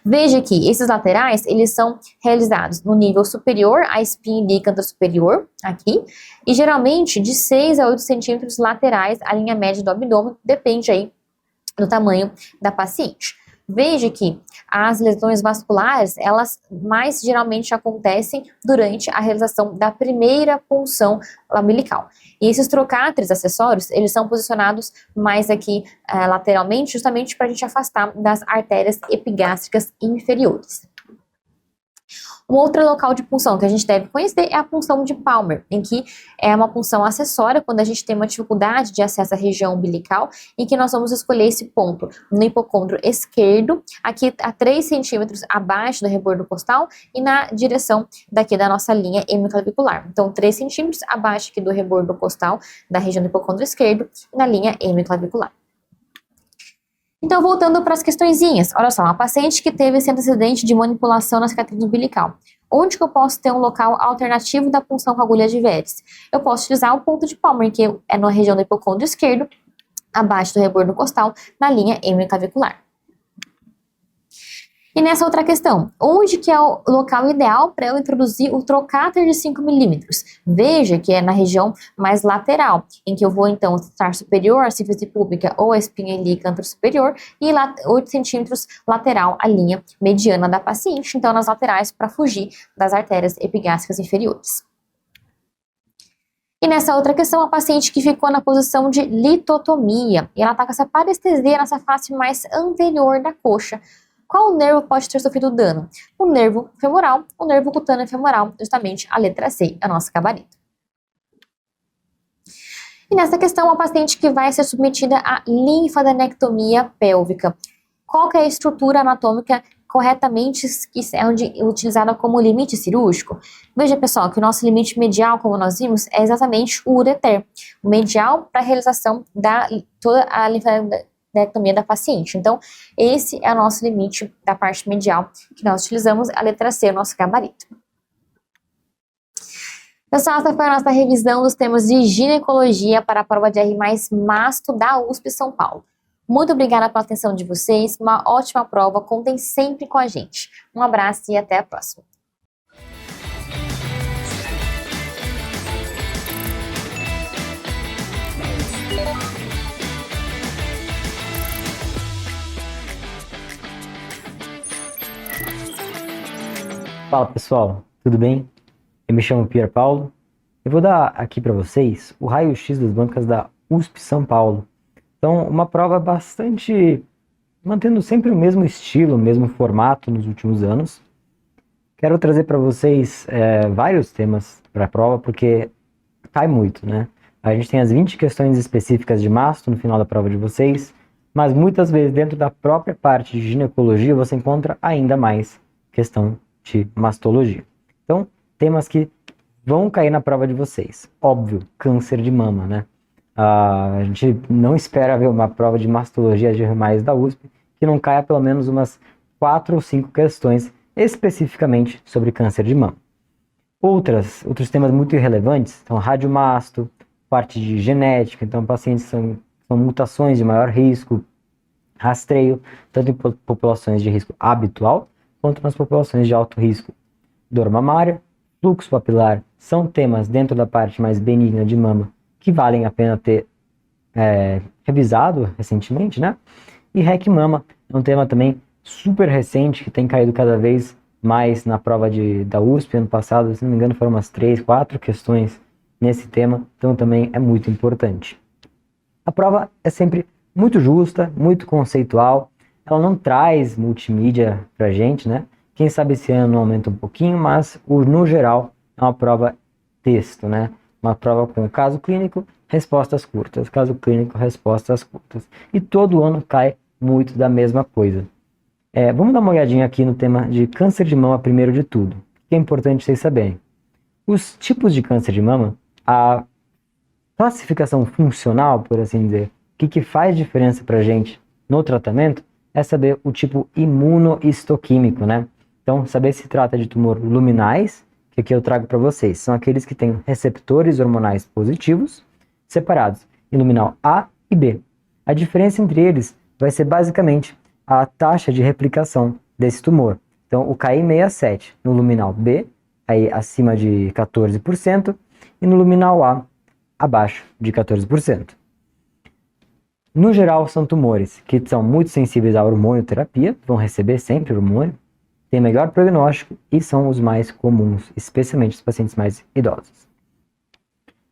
Veja que esses laterais, eles são realizados no nível superior à espinha ilíaca superior, aqui, e geralmente de 6 a 8 centímetros laterais à linha média do abdômen, depende aí do tamanho da paciente. Veja que as lesões vasculares, elas mais geralmente acontecem durante a realização da primeira punção umbilical. E esses trocáteres acessórios, eles são posicionados mais aqui lateralmente, justamente para a gente afastar das artérias epigástricas inferiores. Um outro local de punção que a gente deve conhecer é a punção de Palmer, em que é uma punção acessória quando a gente tem uma dificuldade de acesso à região umbilical, em que nós vamos escolher esse ponto no hipocôndrio esquerdo, aqui a 3 centímetros abaixo do rebordo costal e na direção daqui da nossa linha hemiclavicular. Então, 3 centímetros abaixo aqui do rebordo costal, da região do hipocôndrio esquerdo, na linha hemiclavicular. Então, voltando para as questõezinhas, olha só, uma paciente que teve esse antecedente de manipulação na cicatriz umbilical. Onde que eu posso ter um local alternativo da punção com agulha de Veres? Eu posso utilizar o ponto de Palmer, que é na região do hipocôndrio esquerdo, abaixo do rebordo costal, na linha hemiclavicular. E nessa outra questão, onde que é o local ideal para eu introduzir o trocáter de 5 milímetros? Veja que é na região mais lateral, em que eu vou então estar superior à síntese púbica ou à espinha ilíaca anterosuperior e 8 centímetros lateral à linha mediana da paciente, então nas laterais para fugir das artérias epigástricas inferiores. E nessa outra questão, a paciente que ficou na posição de litotomia, e ela está com essa parestesia nessa face mais anterior da coxa. Qual nervo pode ter sofrido dano? O nervo femoral, o nervo cutâneo femoral, justamente a letra C, é o nosso gabarito. E nessa questão, a paciente que vai ser submetida à linfadenectomia pélvica. Qual que é a estrutura anatômica corretamente utilizada como limite cirúrgico? Veja, pessoal, que o nosso limite medial, como nós vimos, é exatamente o ureter. O medial para a realização da toda a linfadenectomia da paciente. Então, esse é o nosso limite da parte medial que nós utilizamos, a letra C, o nosso gabarito. Pessoal, essa foi a nossa revisão dos temas de ginecologia para a prova de R+ Masto da USP São Paulo. Muito obrigada pela atenção de vocês, uma ótima prova, contem sempre com a gente. Um abraço e até a próxima. Fala pessoal, tudo bem? Eu me chamo Pier Paulo. Eu vou dar aqui para vocês o raio-x das bancas da USP São Paulo. Então, uma prova bastante, mantendo sempre o mesmo estilo, o mesmo formato nos últimos anos. Quero trazer para vocês vários temas para a prova, porque cai muito, né? A gente tem as 20 questões específicas de masto no final da prova de vocês, mas muitas vezes dentro da própria parte de ginecologia você encontra ainda mais questão de mastologia. Então, temas que vão cair na prova de vocês. Óbvio, câncer de mama, né? A gente não espera ver uma prova de mastologia de R+ da USP que não caia pelo menos umas 4 ou 5 questões especificamente sobre câncer de mama. Outros temas muito irrelevantes são radiomasto, parte de genética, então pacientes são mutações de maior risco, rastreio, tanto em populações de risco habitual quanto nas populações de alto risco. Dor mamária, fluxo papilar, são temas dentro da parte mais benigna de mama que valem a pena ter revisado recentemente, né? E REC mama é um tema também super recente que tem caído cada vez mais na prova da USP. Ano passado, se não me engano, foram umas 3, 4 questões nesse tema, então também é muito importante. A prova é sempre muito justa, muito conceitual. Ela não traz multimídia pra gente, né? Quem sabe esse ano aumenta um pouquinho, mas no geral é uma prova texto, né? Uma prova com caso clínico, respostas curtas, caso clínico, respostas curtas. E todo ano cai muito da mesma coisa. Vamos dar uma olhadinha aqui no tema de câncer de mama primeiro de tudo, que é importante vocês saberem. Os tipos de câncer de mama, a classificação funcional, por assim dizer, o que faz diferença pra gente no tratamento, é saber o tipo imunohistoquímico, né? Então, saber se trata de tumor luminais, que aqui eu trago para vocês. São aqueles que têm receptores hormonais positivos, separados em luminal A e B. A diferença entre eles vai ser basicamente a taxa de replicação desse tumor. Então, o KI67 no luminal B, aí acima de 14%, e no luminal A, abaixo de 14%. No geral, são tumores que são muito sensíveis à hormonioterapia, vão receber sempre hormônio, têm melhor prognóstico e são os mais comuns, especialmente os pacientes mais idosos.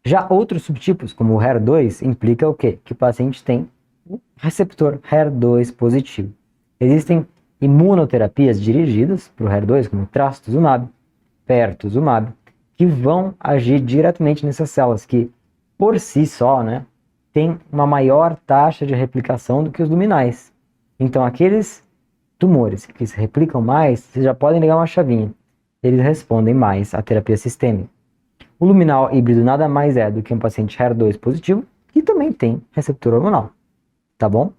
Já outros subtipos, como o HER2, implica o quê? Que o paciente tem um receptor HER2 positivo. Existem imunoterapias dirigidas para o HER2, como trastuzumab, pertuzumab, que vão agir diretamente nessas células, que por si só, né, tem uma maior taxa de replicação do que os luminais. Então, aqueles tumores que se replicam mais, vocês já podem ligar uma chavinha. Eles respondem mais à terapia sistêmica. O luminal híbrido nada mais é do que um paciente HER2 positivo que também tem receptor hormonal, tá bom?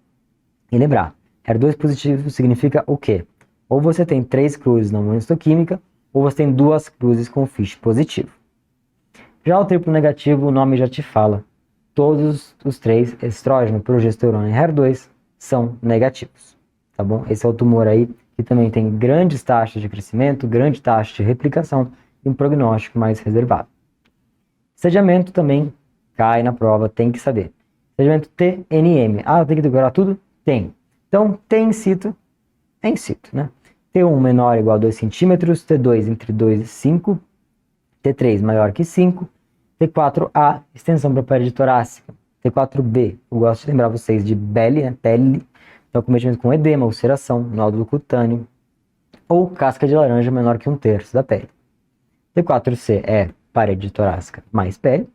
E lembrar, HER2 positivo significa o quê? Ou você tem 3 cruzes na imunistoquímica, ou você tem 2 cruzes com FISH positivo. Já o triplo negativo, o nome já te fala. Todos os 3, estrógeno, progesterona e HER2, são negativos, tá bom? Esse é o tumor aí que também tem grandes taxas de crescimento, grande taxa de replicação e um prognóstico mais reservado. Sediamento também cai na prova, tem que saber. Sediamento TNM. Ah, tem que decorar tudo? Tem. Então, T in situ, é in situ, né? T1 menor ou igual a 2 centímetros, T2 entre 2 e 5, T3 maior que 5, T4A, extensão para a parede torácica, T4B, eu gosto de lembrar vocês de BELI, né? Pele, então cometimento com edema, ulceração, nódulo cutâneo, ou casca de laranja menor que 1/3 da pele. T4C é parede torácica mais pele,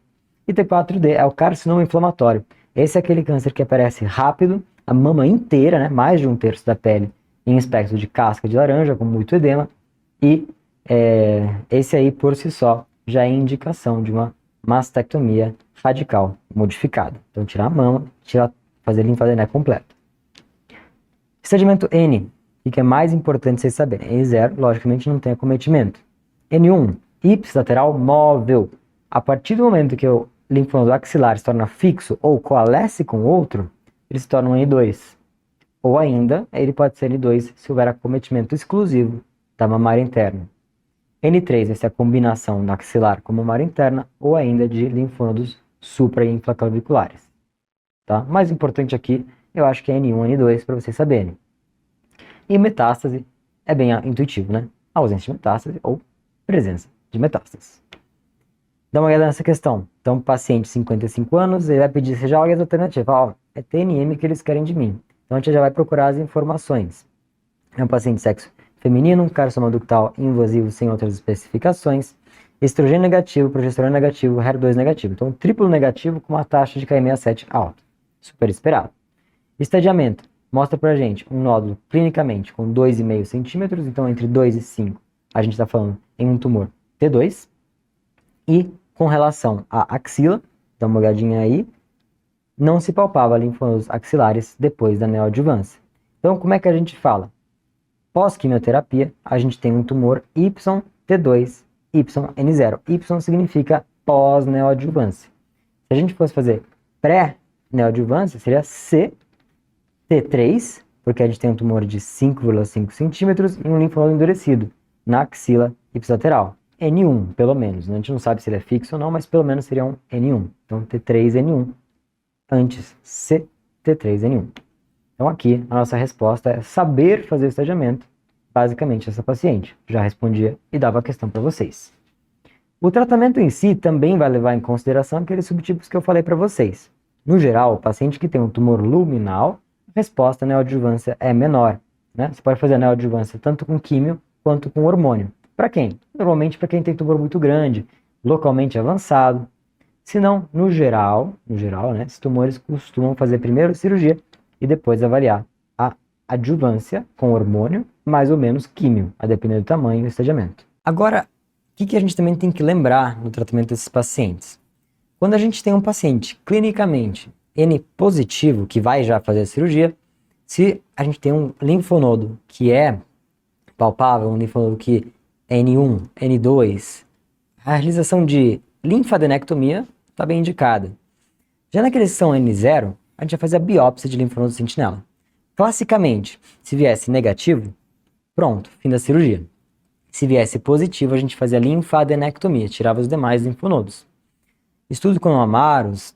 e T4D é o carcinoma inflamatório. Esse é aquele câncer que aparece rápido, a mama inteira, né, mais de 1/3 da pele, em aspecto de casca de laranja, com muito edema, e esse aí, por si só, já é indicação de uma mastectomia radical modificada. Então, tirar a mama, fazer linfadenectomia completa. Segmento N, o que é mais importante vocês saberem? N0, logicamente, não tem acometimento. N1, ipsilateral móvel. A partir do momento que o linfonodo axilar se torna fixo ou coalesce com outro, ele se torna um N2. Ou ainda, ele pode ser N2 se houver acometimento exclusivo da mamária interna. N3 vai ser a combinação da axilar com a mamária interna ou ainda de linfonodos supra- e infraclaviculares. Tá? Mais importante aqui, eu acho que é N1 e N2 para vocês saberem. E metástase é bem intuitivo, né? Ausência de metástase ou presença de metástases. Dá uma olhada nessa questão. Então, paciente 55 anos, ele vai pedir, você já olha as alternativas. Ó, é TNM que eles querem de mim. Então, a gente já vai procurar as informações. É um paciente de sexo feminino, carcinoma ductal invasivo sem outras especificações, estrogênio negativo, progesterona negativo, HER2 negativo. Então, triplo negativo com uma taxa de Ki67 alta. Super esperado. Estadiamento. Mostra pra gente um nódulo clinicamente com 2,5 centímetros, então entre 2 e 5 a gente está falando em um tumor T2. E com relação à axila, dá uma olhadinha aí, não se palpava linfonodos axilares depois da neoadjuvância. Então, como é que a gente fala? Pós-quimioterapia, a gente tem um tumor YT2, YN0. Y significa pós-neoadjuvância. Se a gente fosse fazer pré-neoadjuvância, seria CT3, porque a gente tem um tumor de 5,5 centímetros e um linfonodo endurecido na axila ipsilateral. N1, pelo menos. A gente não sabe se ele é fixo ou não, mas pelo menos seria um N1. Então, T3N1 antes CT3N1. Então, aqui, a nossa resposta é saber fazer o estadiamento. Basicamente, essa paciente já respondia e dava a questão para vocês. O tratamento em si também vai levar em consideração aqueles subtipos que eu falei para vocês. No geral, o paciente que tem um tumor luminal, a resposta à neoadjuvância é menor, né? Você pode fazer a neoadjuvância tanto com químio quanto com hormônio. Para quem? Normalmente para quem tem tumor muito grande, localmente avançado. Se não, no geral, né, esses tumores costumam fazer primeiro cirurgia e depois avaliar a adjuvância com hormônio, mais ou menos químio, a depender do tamanho e do estadiamento. Agora, o que a gente também tem que lembrar no tratamento desses pacientes? Quando a gente tem um paciente clinicamente N positivo, que vai já fazer a cirurgia, se a gente tem um linfonodo que é palpável, um linfonodo que é N1, N2, a realização de linfadenectomia está bem indicada. Já naqueles que são N0, a gente vai fazer a biópsia de linfonodo sentinela. Classicamente, se viesse negativo, pronto, fim da cirurgia. Se viesse positivo, a gente fazia linfadenectomia, tirava os demais linfonodos. Estudo com Amaros,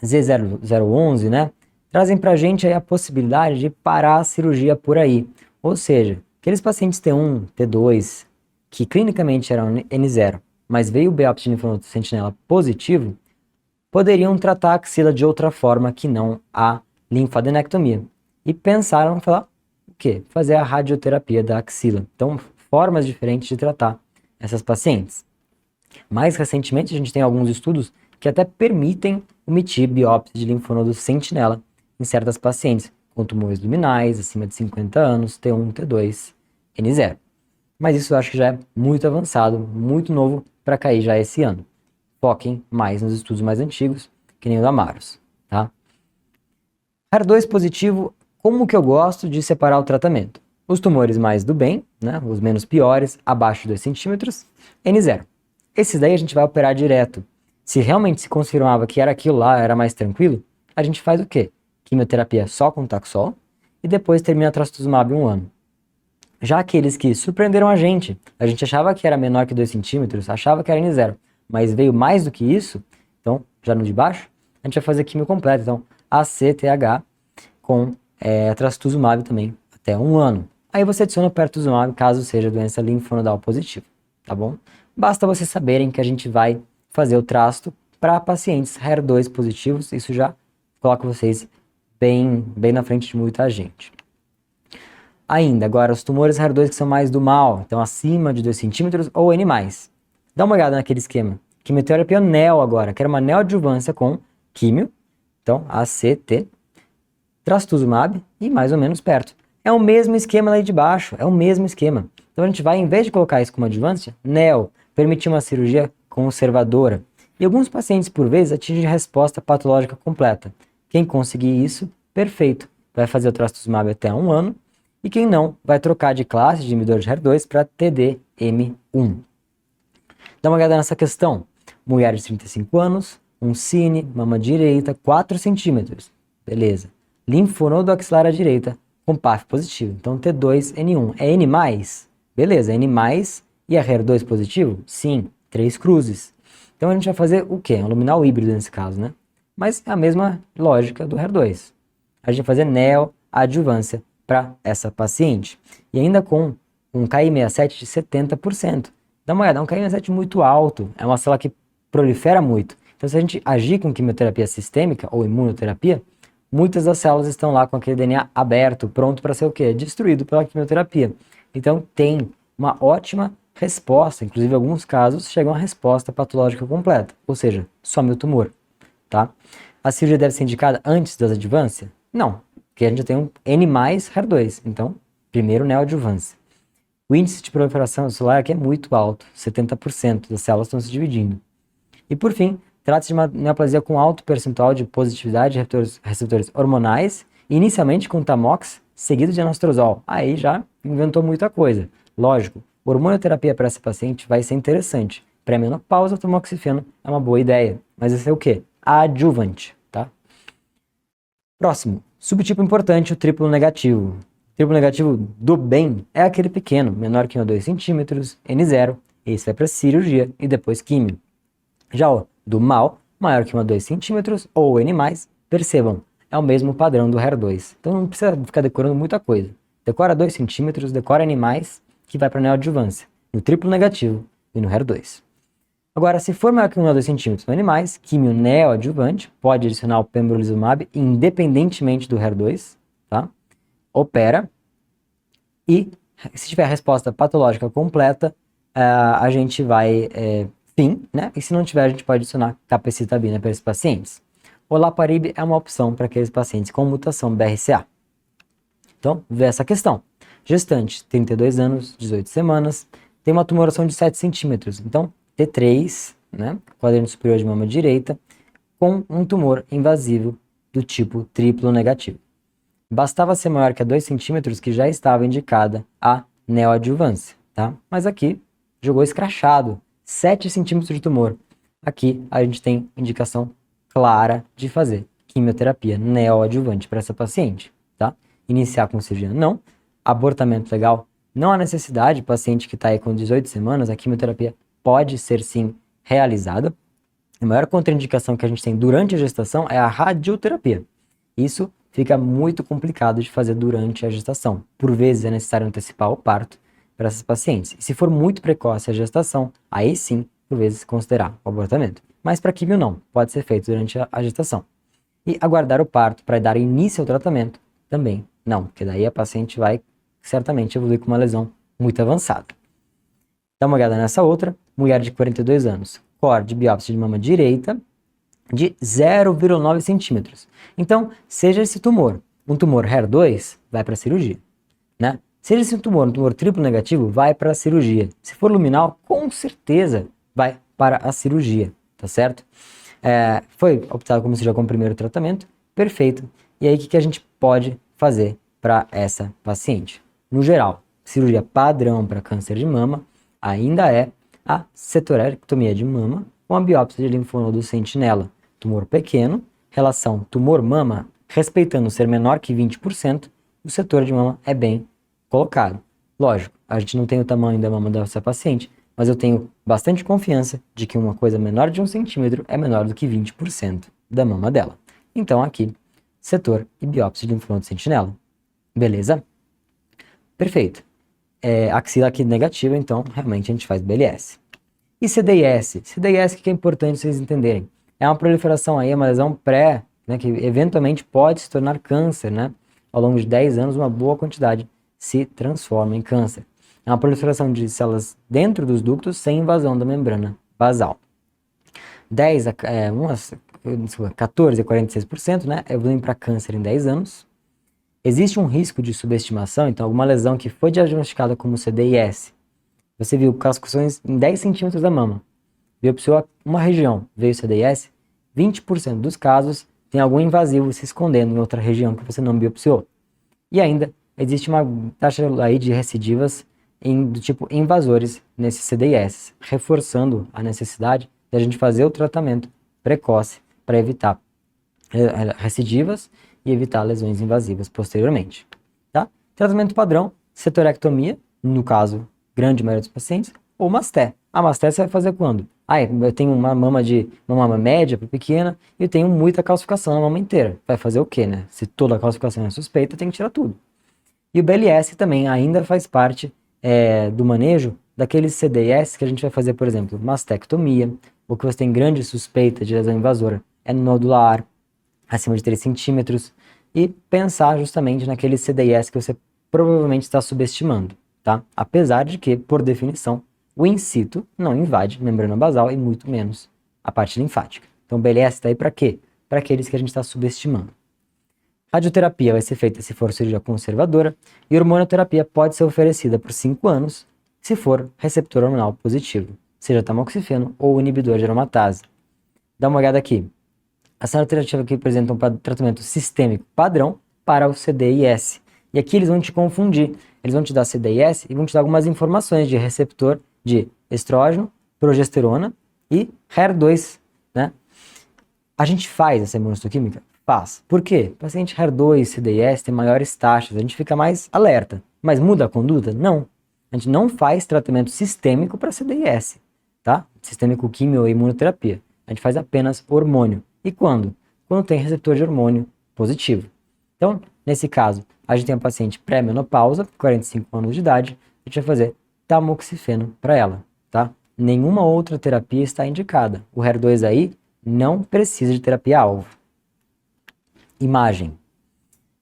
Z0011, né? trazem para a gente aí a possibilidade de parar a cirurgia por aí. Ou seja, aqueles pacientes T1, T2, que clinicamente eram N0, mas veio o biópsia de linfonodo sentinela positivo, poderiam tratar a axila de outra forma que não a linfadenectomia. E pensaram em falar o quê? Fazer a radioterapia da axila. Então, formas diferentes de tratar essas pacientes. Mais recentemente, a gente tem alguns estudos que até permitem omitir biópsia de linfonodo sentinela em certas pacientes com tumores luminais, acima de 50 anos, T1, T2, N0. Mas isso eu acho que já é muito avançado, muito novo para cair já esse ano. Foquem mais nos estudos mais antigos, que nem o da Maros, tá? HER2 positivo, como que eu gosto de separar o tratamento? Os tumores mais do bem, né, os menos piores, abaixo de 2 centímetros, N0. Esses daí a gente vai operar direto. Se realmente se confirmava que era aquilo lá, era mais tranquilo, a gente faz o quê? Quimioterapia só com Taxol e depois termina trastuzumab 1 ano. Já aqueles que surpreenderam a gente achava que era menor que 2 centímetros, achava que era N0, mas veio mais do que isso, então, já no de baixo, a gente vai fazer quimio completo, então, ACTH com trastuzumab também, até 1 ano. Aí você adiciona o pertuzumab, caso seja doença linfonodal positiva, tá bom? Basta vocês saberem que a gente vai fazer o trasto para pacientes HER2 positivos, isso já coloca vocês bem na frente de muita gente. Ainda, agora, os tumores HER2 que são mais do mal, então acima de 2 centímetros ou N+. Dá uma olhada naquele esquema. Quimioterapia neo agora, que era uma neoadjuvância com químio, então ACT, trastuzumab e mais ou menos perto. É o mesmo esquema lá de baixo, é o mesmo esquema. Então a gente vai, em vez de colocar isso como adjuvância, neo, permitir uma cirurgia conservadora. E alguns pacientes, por vezes, atingem resposta patológica completa. Quem conseguir isso, perfeito. Vai fazer o trastuzumab até 1 ano. E quem não, vai trocar de classe de inibidor de HER2 para TDM1. Dá uma olhada nessa questão. Mulher de 35 anos, um cine, mama direita, 4 centímetros. Beleza. Linfonodo axilar à direita, com PAF positivo. Então T2, N1. É N+? Beleza, N+, e a HER2 positivo? Sim, 3 cruzes. Então a gente vai fazer o quê? Um luminal híbrido nesse caso, né? Mas é a mesma lógica do HER2. A gente vai fazer neoadjuvância para essa paciente. E ainda com um KI67 de 70%. Dá uma olhada, é um KI67 muito alto, é uma célula que prolifera muito. Então se a gente agir com quimioterapia sistêmica ou imunoterapia, muitas das células estão lá com aquele DNA aberto, pronto para ser o quê? Destruído pela quimioterapia. Então tem uma ótima resposta, inclusive em alguns casos chegam a resposta patológica completa, ou seja, some o tumor, tá? A cirurgia deve ser indicada antes da adjuvância? Não, porque a gente já tem um N+ HER2, então primeiro neoadjuvância. O índice de proliferação celular aqui é muito alto, 70% das células estão se dividindo. E por fim, trata-se de uma neoplasia com alto percentual de positividade de receptores hormonais, inicialmente com Tamox, seguido de anastrozol. Aí já inventou muita coisa. Lógico, hormonioterapia para essa paciente vai ser interessante. Pré-menopausa, tamoxifeno é uma boa ideia. Mas esse é o quê? Adjuvante, tá? Próximo, subtipo importante, o triplo negativo. O triplo negativo do bem é aquele pequeno, menor que 1 a 2 centímetros, N0. Esse vai para cirurgia e depois químio. Já o do mal, maior que 1 a 2 centímetros ou N+, percebam, é o mesmo padrão do HER2. Então não precisa ficar decorando muita coisa. Decora 2 centímetros, decora N+, que vai para neoadjuvância, no triplo negativo e no HER2. Agora, se for maior que 1 a 2 centímetros ou N+, químio neoadjuvante, pode adicionar o pembrolizumab independentemente do HER2, tá? Opera, e se tiver a resposta patológica completa, a gente vai fim, né? E se não tiver, a gente pode adicionar capecitabina para esses pacientes. Olaparib é uma opção para aqueles pacientes com mutação BRCA. Então, vê essa questão. Gestante, 32 anos, 18 semanas, tem uma tumoração de 7 centímetros. Então, T3, né? Quadrante superior de mama direita, com um tumor invasivo do tipo triplo negativo. Bastava ser maior que 2 centímetros que já estava indicada a neoadjuvância, tá? Mas aqui, jogou escrachado, 7 centímetros de tumor. Aqui a gente tem indicação clara de fazer quimioterapia neoadjuvante para essa paciente, tá? Iniciar com cirurgia não, abortamento legal, não há necessidade, paciente que está aí com 18 semanas, a quimioterapia pode ser sim realizada. A maior contraindicação que a gente tem durante a gestação é a radioterapia. Isso fica muito complicado de fazer durante a gestação. Por vezes é necessário antecipar o parto para essas pacientes. E se for muito precoce a gestação, aí sim, por vezes, considerar o abortamento. Mas para químio não, pode ser feito durante a gestação. E aguardar o parto para dar início ao tratamento, também não, porque daí a paciente vai certamente evoluir com uma lesão muito avançada. Dá uma olhada nessa outra, mulher de 42 anos, core de biópsia de mama direita, de 0,9 centímetros. Então, seja esse tumor um tumor HER2, vai para a cirurgia, né? Seja esse tumor um tumor triplo negativo, vai para a cirurgia. Se for luminal, com certeza vai para a cirurgia, tá certo? Foi optado como cirurgia como primeiro tratamento, perfeito. E aí, o que a gente pode fazer para essa paciente? No geral, cirurgia padrão para câncer de mama ainda é a setorectomia de mama com a biópsia de linfonodo sentinela. Tumor pequeno, relação tumor-mama, respeitando ser menor que 20%, o setor de mama é bem colocado. Lógico, a gente não tem o tamanho da mama dessa paciente, mas eu tenho bastante confiança de que uma coisa menor de 1 centímetro é menor do que 20% da mama dela. Então aqui, setor e biópsia de linfonodo sentinela. Beleza? Perfeito. Axila aqui negativa, então realmente a gente faz BLS. E CDIS? CDIS, que é importante vocês entenderem? É uma proliferação aí, uma lesão pré, né, que eventualmente pode se tornar câncer, né? Ao longo de 10 anos, uma boa quantidade se transforma em câncer. É uma proliferação de células dentro dos ductos sem invasão da membrana basal. 14 a 46%, né, evoluem para câncer em 10 anos. Existe um risco de subestimação, então alguma lesão que foi diagnosticada como CDIS, você viu calcificações em 10 centímetros da mama, biopsiou uma região, veio CDIS, 20% dos casos tem algum invasivo se escondendo em outra região que você não biopsiou. E ainda existe uma taxa aí de recidivas do tipo invasores nesses CDIS, reforçando a necessidade de a gente fazer o tratamento precoce para evitar recidivas e evitar lesões invasivas posteriormente. Tá? Tratamento padrão, setorectomia, no caso, grande maioria dos pacientes, ou masté. A masté você vai fazer quando? Eu tenho uma mama média para pequena e eu tenho muita calcificação na mama inteira. Vai fazer o quê, né? Se toda a calcificação é suspeita, tem que tirar tudo. E o BLS também ainda faz parte do manejo daqueles CDIS que a gente vai fazer, por exemplo, mastectomia, ou que você tem grande suspeita de lesão invasora, é nodular, acima de 3 centímetros, e pensar justamente naqueles CDIS que você provavelmente está subestimando, tá? Apesar de que, por definição, o in situ não invade membrana basal e muito menos a parte linfática. Então o BLS está aí para quê? Para aqueles que a gente está subestimando. Radioterapia vai ser feita se for cirurgia conservadora e hormonioterapia pode ser oferecida por 5 anos se for receptor hormonal positivo, seja tamoxifeno ou inibidor de aromatase. Dá uma olhada aqui. As radioterapia aqui apresentam um tratamento sistêmico padrão para o CDIS. E aqui eles vão te confundir. Eles vão te dar CDIS e vão te dar algumas informações de receptor de estrógeno, progesterona e HER2, né? A gente faz essa imunohistoquímica? Faz. Por quê? O paciente HER2, CDIS tem maiores taxas, a gente fica mais alerta. Mas muda a conduta? Não. A gente não faz tratamento sistêmico para CDIS, tá? Sistêmico quimio e imunoterapia. A gente faz apenas hormônio. E quando? Quando tem receptor de hormônio positivo. Então, nesse caso, a gente tem uma paciente pré-menopausa, 45 anos de idade, a gente vai fazer tamoxifeno para ela, tá? Nenhuma outra terapia está indicada. O HER2 aí não precisa de terapia-alvo. Imagem.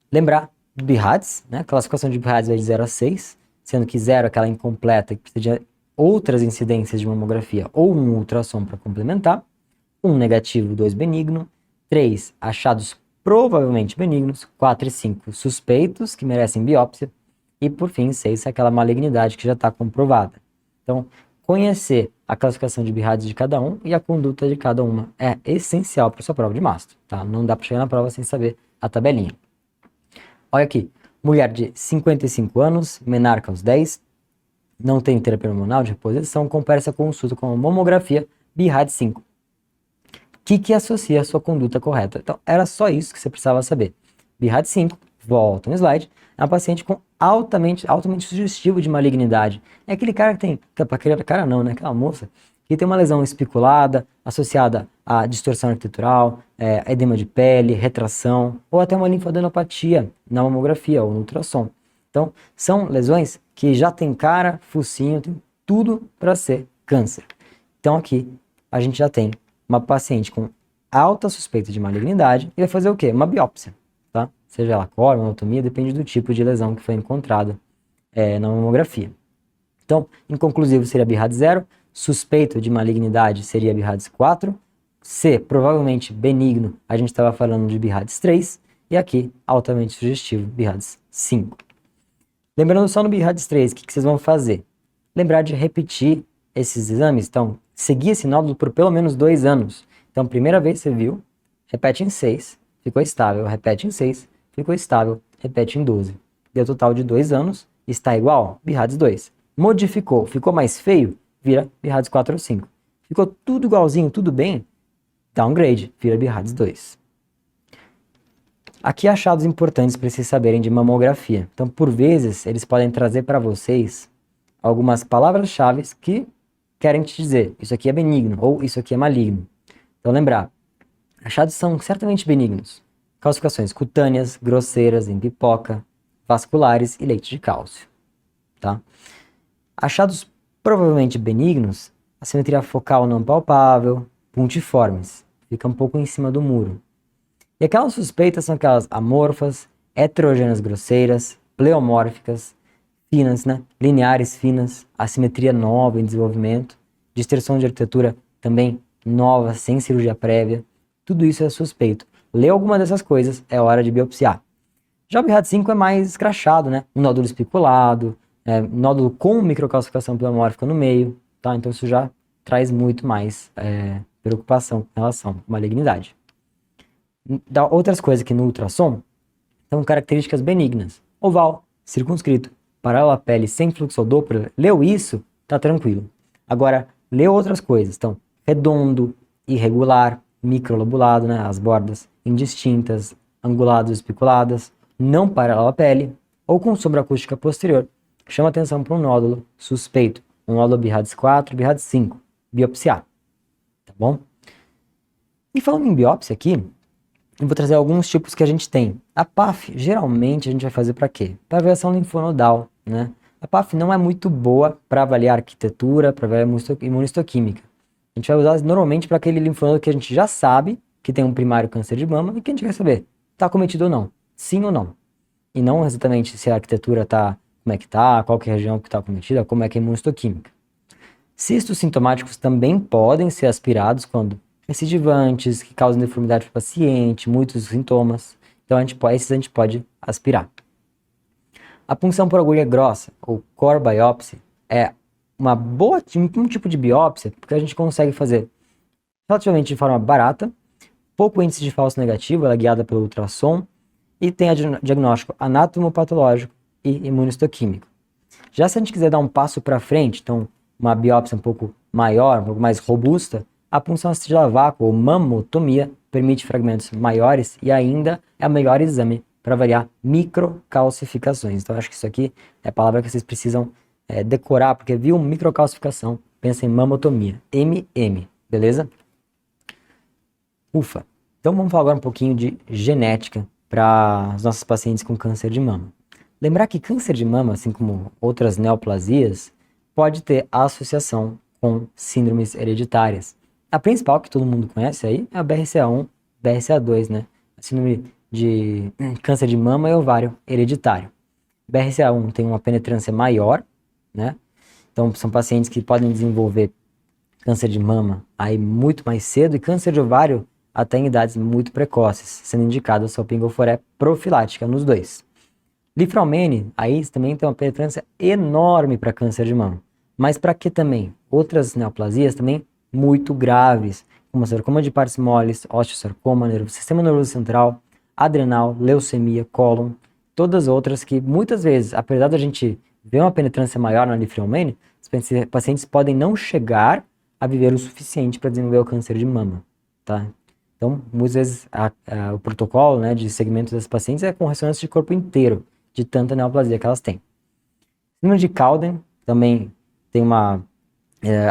Lembrar do BIRADS, né? A classificação de BIRADS é de 0 a 6, sendo que 0 é aquela incompleta que precisa de outras incidências de mamografia ou um ultrassom para complementar. 1 negativo, 2 benigno. 3 achados provavelmente benignos. 4 e 5 suspeitos que merecem biópsia. E por fim, 6 é aquela malignidade que já está comprovada. Então, conhecer a classificação de BIRADS de cada um e a conduta de cada uma é essencial para a sua prova de mastro, tá? Não dá para chegar na prova sem saber a tabelinha. Olha aqui, mulher de 55 anos, menarca aos 10, não tem terapia hormonal de reposição, compara essa consulta com a mamografia BIRADS 5. O que associa a sua conduta correta? Então, era só isso que você precisava saber. BIRADS 5, volta no slide, é uma paciente com altamente sugestivo de malignidade. É aquele cara que tem, aquele cara não, né? Aquela moça que tem uma lesão especulada associada a distorção arquitetural, edema de pele, retração ou até uma linfadenopatia na mamografia ou no ultrassom. Então, são lesões que já tem cara, focinho, tem tudo para ser câncer. Então, aqui a gente já tem uma paciente com alta suspeita de malignidade e vai fazer o quê? Uma biópsia, tá? Seja ela córnea, anatomia, depende do tipo de lesão que foi encontrada na mamografia. Então, inconclusivo seria BIRADS 0, suspeito de malignidade seria BIRADS 4, C, provavelmente benigno, a gente estava falando de BIRADS 3, e aqui, altamente sugestivo, BIRADS 5. Lembrando só no BIRADS 3, o que vocês vão fazer? Lembrar de repetir esses exames, então, seguir esse nódulo por pelo menos 2 anos. Então, primeira vez você viu, repete em 6, ficou estável, repete em 6, ficou estável, repete em 12. Deu total de 2 anos, está igual, BIRADS 2. Modificou, ficou mais feio, vira BIRADS 4 ou 5. Ficou tudo igualzinho, tudo bem, downgrade, vira BIRADS 2. Aqui achados importantes para vocês saberem de mamografia. Então, por vezes, eles podem trazer para vocês algumas palavras-chave que querem te dizer, isso aqui é benigno ou isso aqui é maligno. Então, lembrar, achados são certamente benignos. Calcificações cutâneas, grosseiras, em pipoca, vasculares e leite de cálcio. Tá? Achados provavelmente benignos, assimetria focal não palpável, puntiformes, fica um pouco em cima do muro. E aquelas suspeitas são aquelas amorfas, heterogêneas grosseiras, pleomórficas, finas, né? Lineares finas, assimetria nova em desenvolvimento, distorção de arquitetura também nova, sem cirurgia prévia, tudo isso é suspeito. Lê alguma dessas coisas, é hora de biopsiar. Já o BIRADS 5 é mais escrachado, né? Um nódulo especulado, nódulo com microcalcificação pleomórfica no meio, tá? Então isso já traz muito mais preocupação com relação à malignidade. Outras coisas que no ultrassom são características benignas. Oval, circunscrito, paralelo à pele, sem fluxo ao Doppler. Leu isso, tá tranquilo. Agora, leu outras coisas. Então, redondo, irregular, microlobulado, né? As bordas indistintas, anguladas, especuladas, não paralelo à pele, ou com sobreacústica posterior. Chama atenção para um nódulo suspeito, um nódulo BIRADS 4, BIRADS 5, biopsiar, tá bom? E falando em biópsia aqui, eu vou trazer alguns tipos que a gente tem. A PAF, geralmente, a gente vai fazer para quê? Para avaliação linfonodal, né? A PAF não é muito boa para avaliar arquitetura, para avaliar imunistoquímica. A gente vai usar normalmente para aquele linfonodo que a gente já sabe que tem um primário câncer de mama e que a gente quer saber, está acometido ou não, sim ou não. E não exatamente se a arquitetura está, como é que está, qual que é a região que está acometida, como é que é a imunistoquímica. Cistos sintomáticos também podem ser aspirados quando recidivantes, que causam deformidade para o paciente, muitos sintomas. Então, esses a gente pode aspirar. A punção por agulha grossa, ou core biopsy, é um tipo de biópsia, porque a gente consegue fazer relativamente de forma barata, pouco índice de falso negativo, ela é guiada pelo ultrassom, e tem diagnóstico anatomopatológico e imunistoquímico. Já se a gente quiser dar um passo para frente, então uma biópsia um pouco maior, um pouco mais robusta, a punção assistida a vácuo ou mamotomia permite fragmentos maiores e ainda é o melhor exame para avaliar microcalcificações. Então acho que isso aqui é a palavra que vocês precisam decorar, porque viu microcalcificação, pensa em mamotomia, MM, beleza? Ufa! Então vamos falar agora um pouquinho de genética para os nossos pacientes com câncer de mama. Lembrar que câncer de mama, assim como outras neoplasias, pode ter associação com síndromes hereditárias. A principal, que todo mundo conhece aí, é a BRCA1, BRCA2, né? A síndrome de câncer de mama e ovário hereditário. BRCA1 tem uma penetrância maior, né? Então, são pacientes que podem desenvolver câncer de mama aí muito mais cedo e câncer de ovário até em idades muito precoces, sendo indicada a salpingoforé profilática nos dois. Lifralmene, aí também tem uma penetrância enorme para câncer de mama. Mas para que também? Outras neoplasias também muito graves, como sarcoma de partes moles, osteosarcoma, sistema nervoso central, adrenal, leucemia, cólon, todas outras que muitas vezes, apesar da gente ver uma penetrância maior na lifralmene, os pacientes podem não chegar a viver o suficiente para desenvolver o câncer de mama, tá? Então, muitas vezes o protocolo, né, de segmento desses pacientes é com ressonância de corpo inteiro, de tanta neoplasia que elas têm. Síndrome de Cowden também tem uma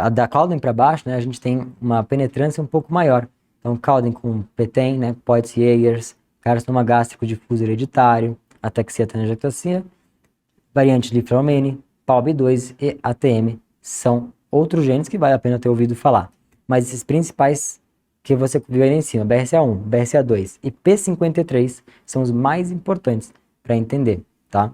A da Cowden para baixo, né, a gente tem uma penetrância um pouco maior. Então, Cowden com PTEN, né, Poitts-Jaegers, carcinoma gástrico difuso hereditário, ataxia telangiectasia, variante Li-Fraumeni, PALB2 e ATM são outros genes que vale a pena ter ouvido falar. Mas esses principais que você viu aí em cima, BRCA1, BRCA2 e P53, são os mais importantes para entender, tá?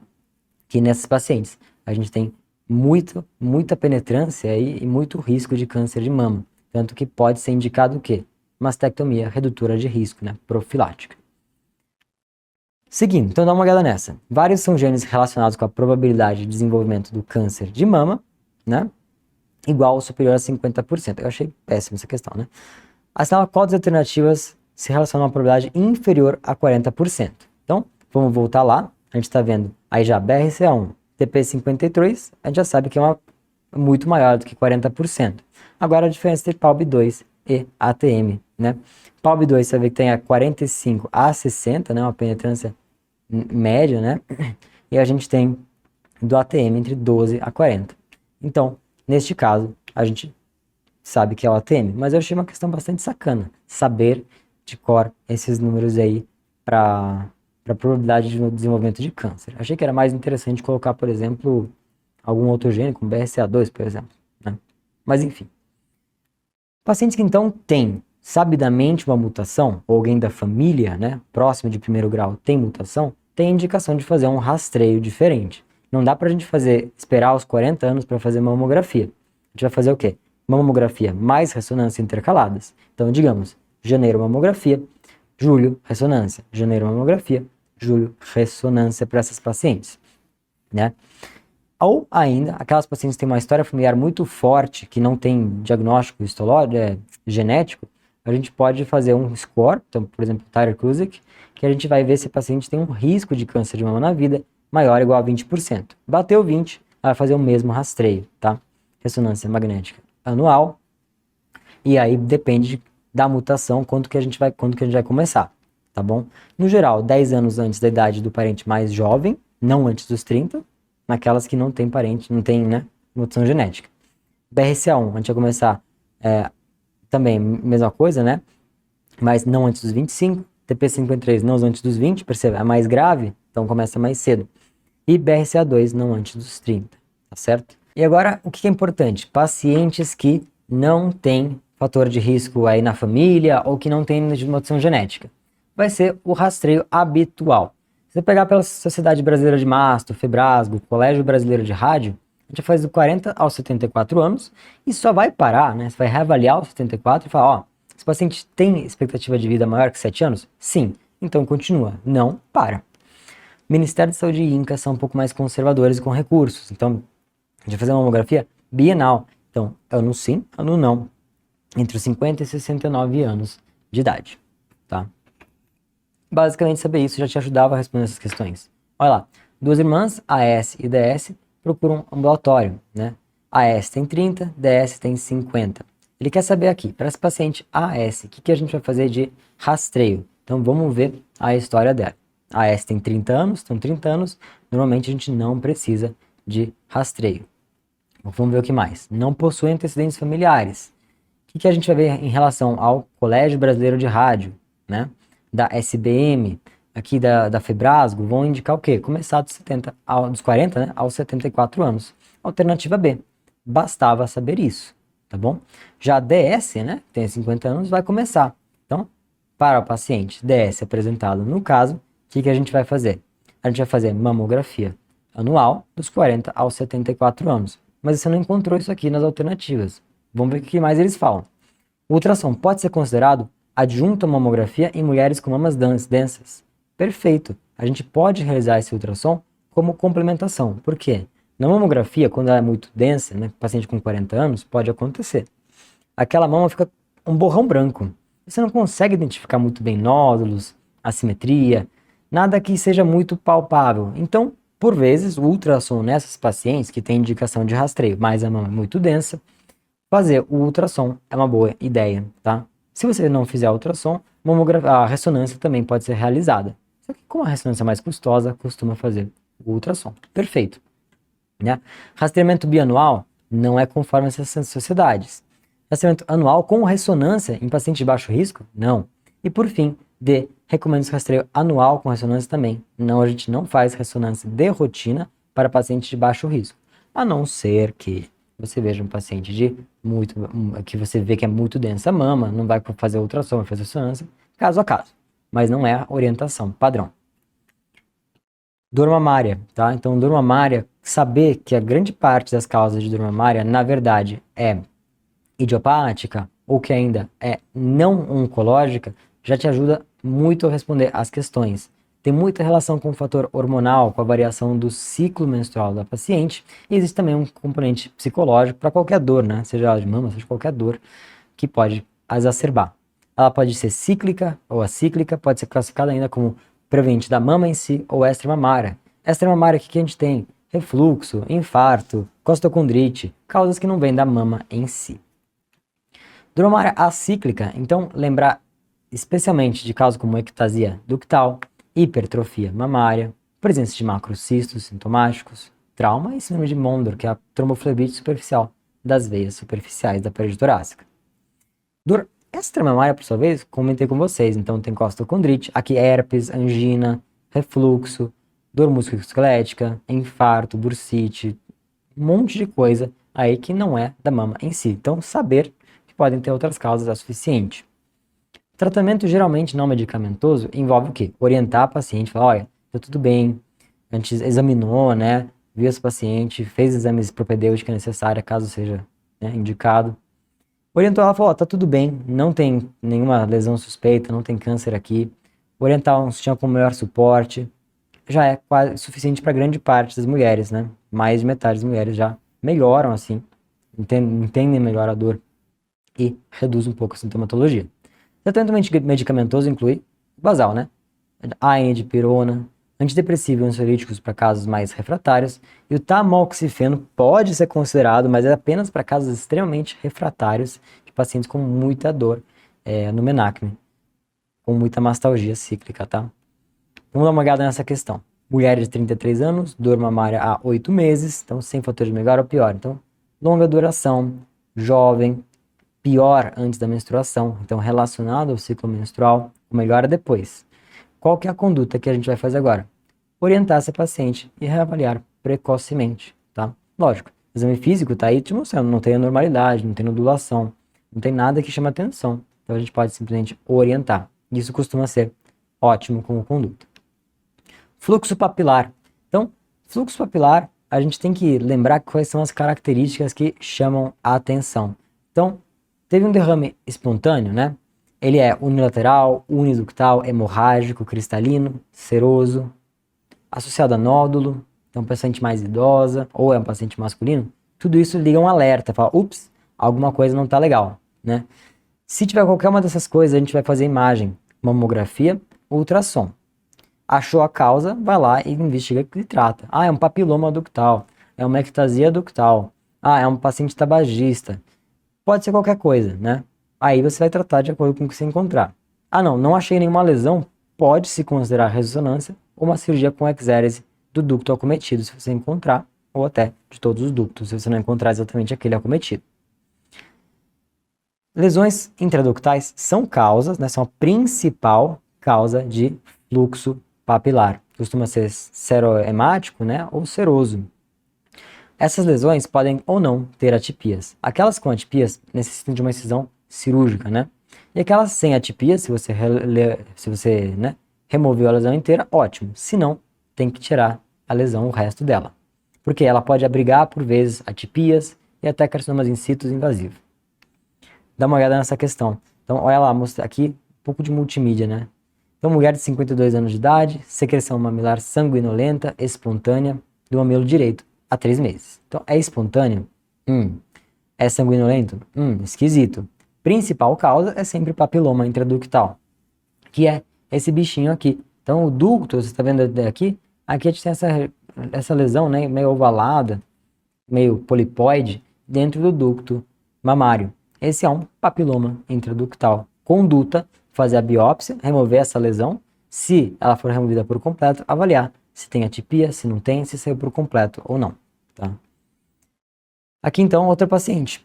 Que nessas pacientes a gente tem muita penetrância aí e muito risco de câncer de mama. Tanto que pode ser indicado o quê? Mastectomia redutora de risco, né? Profilática. Seguindo, então dá uma olhada nessa. Vários são genes relacionados com a probabilidade de desenvolvimento do câncer de mama, né? Igual ou superior a 50%. Eu achei péssima essa questão, né? Assinala qual das alternativas se relaciona a uma probabilidade inferior a 40%. Então, vamos voltar lá. A gente está vendo aí já BRCA1, TP53, a gente já sabe que é muito maior do que 40%. Agora a diferença entre PALB2 e ATM, né? PALB2 você vai ver que tem a 45 a 60, né? Uma penetrância média, né? E a gente tem do ATM entre 12 a 40. Então, neste caso, a gente sabe que é o ATM, mas eu achei uma questão bastante sacana, saber de cor esses números aí para probabilidade de desenvolvimento de câncer. Achei que era mais interessante colocar, por exemplo, algum outro gene, como BRCA2, por exemplo, né? Mas enfim. Pacientes que então têm sabidamente uma mutação, ou alguém da família, né, próximo de primeiro grau tem mutação, tem indicação de fazer um rastreio diferente. Não dá pra gente esperar os 40 anos para fazer mamografia. A gente vai fazer o quê? Mamografia mais ressonância intercaladas. Então, digamos, janeiro mamografia, julho ressonância, janeiro mamografia, julho ressonância para essas pacientes, né? Ou ainda, aquelas pacientes que têm uma história familiar muito forte, que não tem diagnóstico genético, a gente pode fazer um score, então, por exemplo, Tyrer-Cuzick, que a gente vai ver se a paciente tem um risco de câncer de mama na vida maior ou igual a 20%. Bateu 20, ela vai fazer o mesmo rastreio, tá? Ressonância magnética anual, e aí depende da mutação, quando que a gente vai começar, tá bom? No geral, 10 anos antes da idade do parente mais jovem, não antes dos 30, naquelas que não tem parente, não tem, né, mutação genética. BRCA1, a gente vai começar também, mesma coisa, né, mas não antes dos 25, TP53 não antes dos 20, percebe? É mais grave, então começa mais cedo. E BRCA2 não antes dos 30, tá certo? E agora, o que é importante? Pacientes que não têm fator de risco aí na família ou que não têm mutação genética. Vai ser o rastreio habitual. Se você pegar pela Sociedade Brasileira de Masto, Febrasgo, Colégio Brasileiro de Rádio, a gente faz do 40 aos 74 anos e só vai parar, né? Você vai reavaliar os 74 e falar, ó, esse paciente tem expectativa de vida maior que 7 anos? Sim. Então continua. Não, para. Ministério da Saúde e INCA são um pouco mais conservadores com recursos. Então, a gente vai fazer uma mamografia bienal. Então, ano sim, ano não. Entre os 50 e 69 anos de idade, tá? Basicamente, saber isso já te ajudava a responder essas questões. Olha lá, duas irmãs, AS e DS, procuram um ambulatório, né? AS tem 30, DS tem 50. Ele quer saber aqui, para esse paciente AS, o que a gente vai fazer de rastreio? Então, vamos ver a história dela. A AS tem 30 anos, então 30 anos, normalmente a gente não precisa de rastreio. Vamos ver o que mais. Não possui antecedentes familiares. O que a gente vai ver em relação ao Colégio Brasileiro de Rádio, né? Da SBM, aqui da Febrasgo, vão indicar o quê? Começar dos 40, né, aos 74 anos. Alternativa B. Bastava saber isso, tá bom? Já a DS, né, que tem 50 anos, vai começar. Então, para o paciente DS apresentado no caso, o que a gente vai fazer? A gente vai fazer mamografia anual dos 40 aos 74 anos. Mas você não encontrou isso aqui nas alternativas. Vamos ver o que mais eles falam. O ultrassom pode ser considerado adjunto à mamografia em mulheres com mamas densas. Perfeito. A gente pode realizar esse ultrassom como complementação. Por quê? Na mamografia, quando ela é muito densa, né, paciente com 40 anos, pode acontecer. Aquela mama fica um borrão branco. Você não consegue identificar muito bem nódulos, assimetria, nada que seja muito palpável. Então, por vezes, o ultrassom nessas pacientes que têm indicação de rastreio, mas a mama é muito densa, fazer o ultrassom é uma boa ideia, tá? Se você não fizer ultrassom, a ressonância também pode ser realizada. Só que como a ressonância é mais custosa, costuma fazer o ultrassom. Perfeito. Né? Rastreamento bianual Não é conforme essas sociedades. Rastreamento anual com ressonância em paciente de baixo risco? Não. E por fim, D. Recomenda rastreio anual com ressonância também. Não, a gente não faz ressonância de rotina para paciente de baixo risco. A não ser que você veja um paciente que você vê que é muito densa a mama, não vai fazer ultrassom, vai fazer ressonância, caso a caso. Mas não é a orientação padrão. Dor mamária, tá? Então, dor mamária, saber que a grande parte das causas de dor mamária, na verdade, é idiopática ou que ainda é não oncológica, já te ajuda muito a responder às questões. Tem muita relação com o fator hormonal, com a variação do ciclo menstrual da paciente, e existe também um componente psicológico para qualquer dor, né? Seja ela de mama, seja qualquer dor, que pode exacerbar. Ela pode ser cíclica ou acíclica, pode ser classificada ainda como proveniente da mama em si ou extramamária. Extramamária, o que a gente tem? Refluxo, infarto, costocondrite, causas que não vêm da mama em si. Dor mamária acíclica, então lembrar especialmente de casos como ectasia ductal, hipertrofia mamária, presença de macrocistos sintomáticos, trauma e síndrome de Mondor, que é a tromboflebite superficial das veias superficiais da parede torácica. Dor extramamária, por sua vez, comentei com vocês, então tem costocondrite, aqui herpes, angina, refluxo, dor musculoesquelética, infarto, bursite, um monte de coisa aí que não é da mama em si. Então, saber que podem ter outras causas é suficiente. Tratamento geralmente não medicamentoso envolve o quê? Orientar a paciente, falar, olha, tá tudo bem, a gente examinou, né, viu esse paciente, fez exames propedêutica necessária, caso seja, né, indicado. Orientou ela, falou, ó, tá tudo bem, não tem nenhuma lesão suspeita, não tem câncer aqui. Orientar um sistema com melhor suporte já é quase suficiente para grande parte das mulheres, né? Mais de metade das mulheres já melhoram assim, entendem melhor a dor e reduz um pouco a sintomatologia. Tratamento medicamentoso inclui basal, né? AN de pirona, antidepressivo e ansiolíticos para casos mais refratários, e o tamoxifeno pode ser considerado, mas é apenas para casos extremamente refratários de pacientes com muita dor no menacme, com muita mastalgia cíclica, tá? Vamos dar uma olhada nessa questão. Mulher de 33 anos, dor mamária há 8 meses, então sem fator de melhor ou pior. Então, longa duração, jovem, pior antes da menstruação, então relacionado ao ciclo menstrual, melhora depois. Qual que é a conduta que a gente vai fazer agora? Orientar essa paciente e reavaliar precocemente, tá? Lógico, o exame físico tá aí te mostrando, não tem anormalidade, não tem nodulação, não tem nada que chame atenção. Então a gente pode simplesmente orientar. Isso costuma ser ótimo como conduta. Fluxo papilar. Então, fluxo papilar, a gente tem que lembrar quais são as características que chamam a atenção. Então, teve um derrame espontâneo, né? Ele é unilateral, uniductal, hemorrágico, cristalino, seroso, associado a nódulo, então paciente mais idosa, ou é um paciente masculino, tudo isso liga um alerta, fala, ups, alguma coisa não tá legal, né? Se tiver qualquer uma dessas coisas, a gente vai fazer imagem, mamografia, ultrassom. Achou a causa, vai lá e investiga e trata. Ah, é um papiloma ductal, é uma ectasia ductal, ah, é um paciente tabagista. Pode ser qualquer coisa, né? Aí você vai tratar de acordo com o que você encontrar. Ah, não achei nenhuma lesão, pode-se considerar ressonância ou uma cirurgia com exérese do ducto acometido, se você encontrar, ou até de todos os ductos, se você não encontrar exatamente aquele acometido. Lesões intraductais são causas, né? São a principal causa de fluxo papilar. Costuma ser serohemático, né? Ou seroso. Essas lesões podem ou não ter atipias. Aquelas com atipias necessitam de uma incisão cirúrgica, né? E aquelas sem atipias, se você né, removeu a lesão inteira, ótimo. Se não, tem que tirar a lesão, o resto dela. Porque ela pode abrigar, por vezes, atipias e até carcinomas in situ invasivos. Dá uma olhada nessa questão. Então, olha lá, mostra aqui um pouco de multimídia, né? Então, mulher de 52 anos de idade, secreção mamilar sanguinolenta, espontânea, do mamilo direito, há 3 meses. Então, é espontâneo? É sanguinolento? Esquisito. Principal causa é sempre papiloma intraductal, que é esse bichinho aqui. Então, o ducto, você está vendo aqui a gente tem essa lesão, né, meio ovalada, meio polipoide, dentro do ducto mamário. Esse é um papiloma intraductal. Conduta, fazer a biópsia, remover essa lesão. Se ela for removida por completo, avaliar se tem atipia, se não tem, se saiu por completo ou não. Tá? Aqui então, outra paciente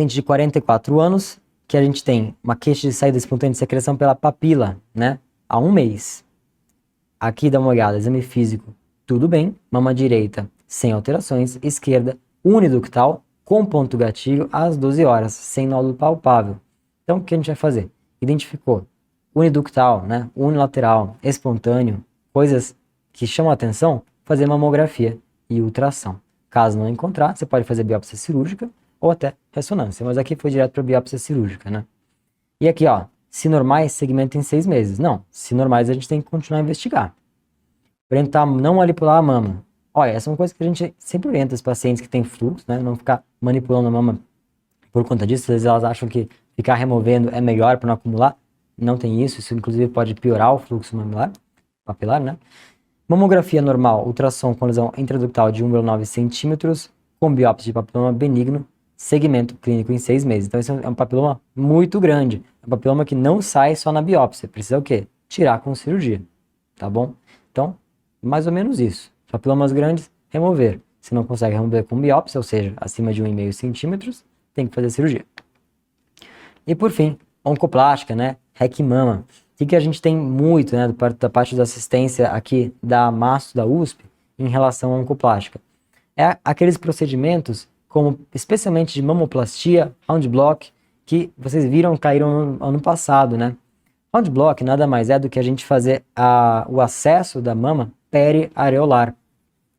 de 44 anos, que a gente tem uma queixa de saída espontânea de secreção pela papila, né, há 1 mês. Aqui dá uma olhada, exame físico, tudo bem, mama direita sem alterações, esquerda uniductal com ponto gatilho às 12 horas, sem nódulo palpável. Então o que a gente vai fazer? Identificou uniductal, né, unilateral, espontâneo, coisas que chamam a atenção, fazer mamografia e ultrassom. Caso não encontrar, você pode fazer biópsia cirúrgica ou até ressonância, mas aqui foi direto para biópsia cirúrgica, né? E aqui, ó, se normais, segmento em 6 meses. Não, se normais a gente tem que continuar a investigar. Orientar não manipular a mama. Olha, essa é uma coisa que a gente sempre orienta os pacientes que têm fluxo, né? Não ficar manipulando a mama por conta disso. Às vezes elas acham que ficar removendo é melhor para não acumular. Não tem isso, isso inclusive pode piorar o fluxo mamilar, papilar, né? Mamografia normal, ultrassom com lesão intraductal de 1,9 centímetros, com biópsia de papiloma benigno, segmento clínico em 6 meses. Então, esse é um papiloma muito grande. É um papiloma que não sai só na biópsia. Precisa o quê? Tirar com cirurgia. Tá bom? Então, mais ou menos isso. Papilomas grandes, remover. Se não consegue remover com biópsia, ou seja, acima de 1,5 centímetros, tem que fazer cirurgia. E por fim, oncoplástica, né? REC mama. O que a gente tem muito, né, da parte da assistência aqui da MASTO, da USP, em relação à oncoplástica? É aqueles procedimentos, como especialmente de mamoplastia, round block, que vocês viram caíram no ano passado, né? Round block nada mais é do que a gente fazer o acesso da mama periareolar.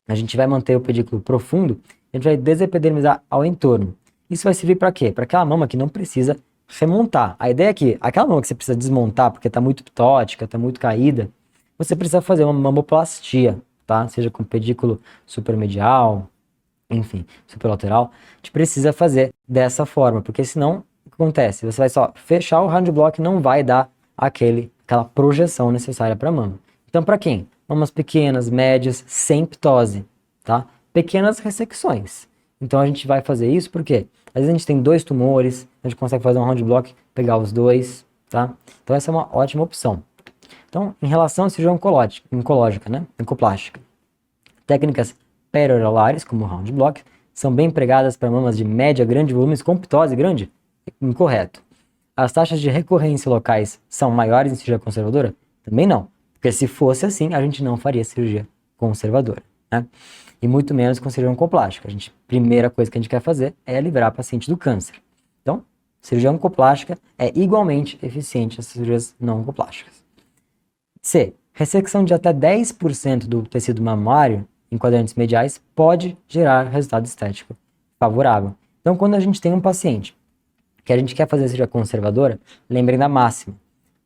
A gente vai manter o pedículo profundo, a gente vai desepidermizar ao entorno. Isso vai servir para quê? Para aquela mama que não precisa remontar. A ideia é que aquela mama que você precisa desmontar porque está muito ptótica, está muito caída, você precisa fazer uma mamoplastia, tá? Seja com pedículo supermedial, enfim, superlateral. A gente precisa fazer dessa forma, porque senão o que acontece? Você vai só fechar o round block e não vai dar aquela projeção necessária para a mama. Então, para quem? Mamas pequenas, médias, sem ptose, tá? Pequenas ressecções. Então, a gente vai fazer isso porque às vezes a gente tem 2 tumores, a gente consegue fazer um round block, pegar os 2, tá? Então, essa é uma ótima opção. Então, em relação à cirurgia oncológica, né? Oncoplástica, técnicas periorolares, como o round block, são bem empregadas para mamas de média, grande volumes com ptose grande? Incorreto. As taxas de recorrência locais são maiores em cirurgia conservadora? Também não. Porque se fosse assim, a gente não faria cirurgia conservadora, né? E muito menos com cirurgia oncoplástica. Primeira coisa que a gente quer fazer é livrar a paciente do câncer. Então, cirurgia oncoplástica é igualmente eficiente às cirurgias não oncoplásticas. C. Ressecção de até 10% do tecido mamário em quadrantes mediais pode gerar resultado estético favorável. Então, quando a gente tem um paciente que a gente quer fazer cirurgia conservadora, lembrem da máxima.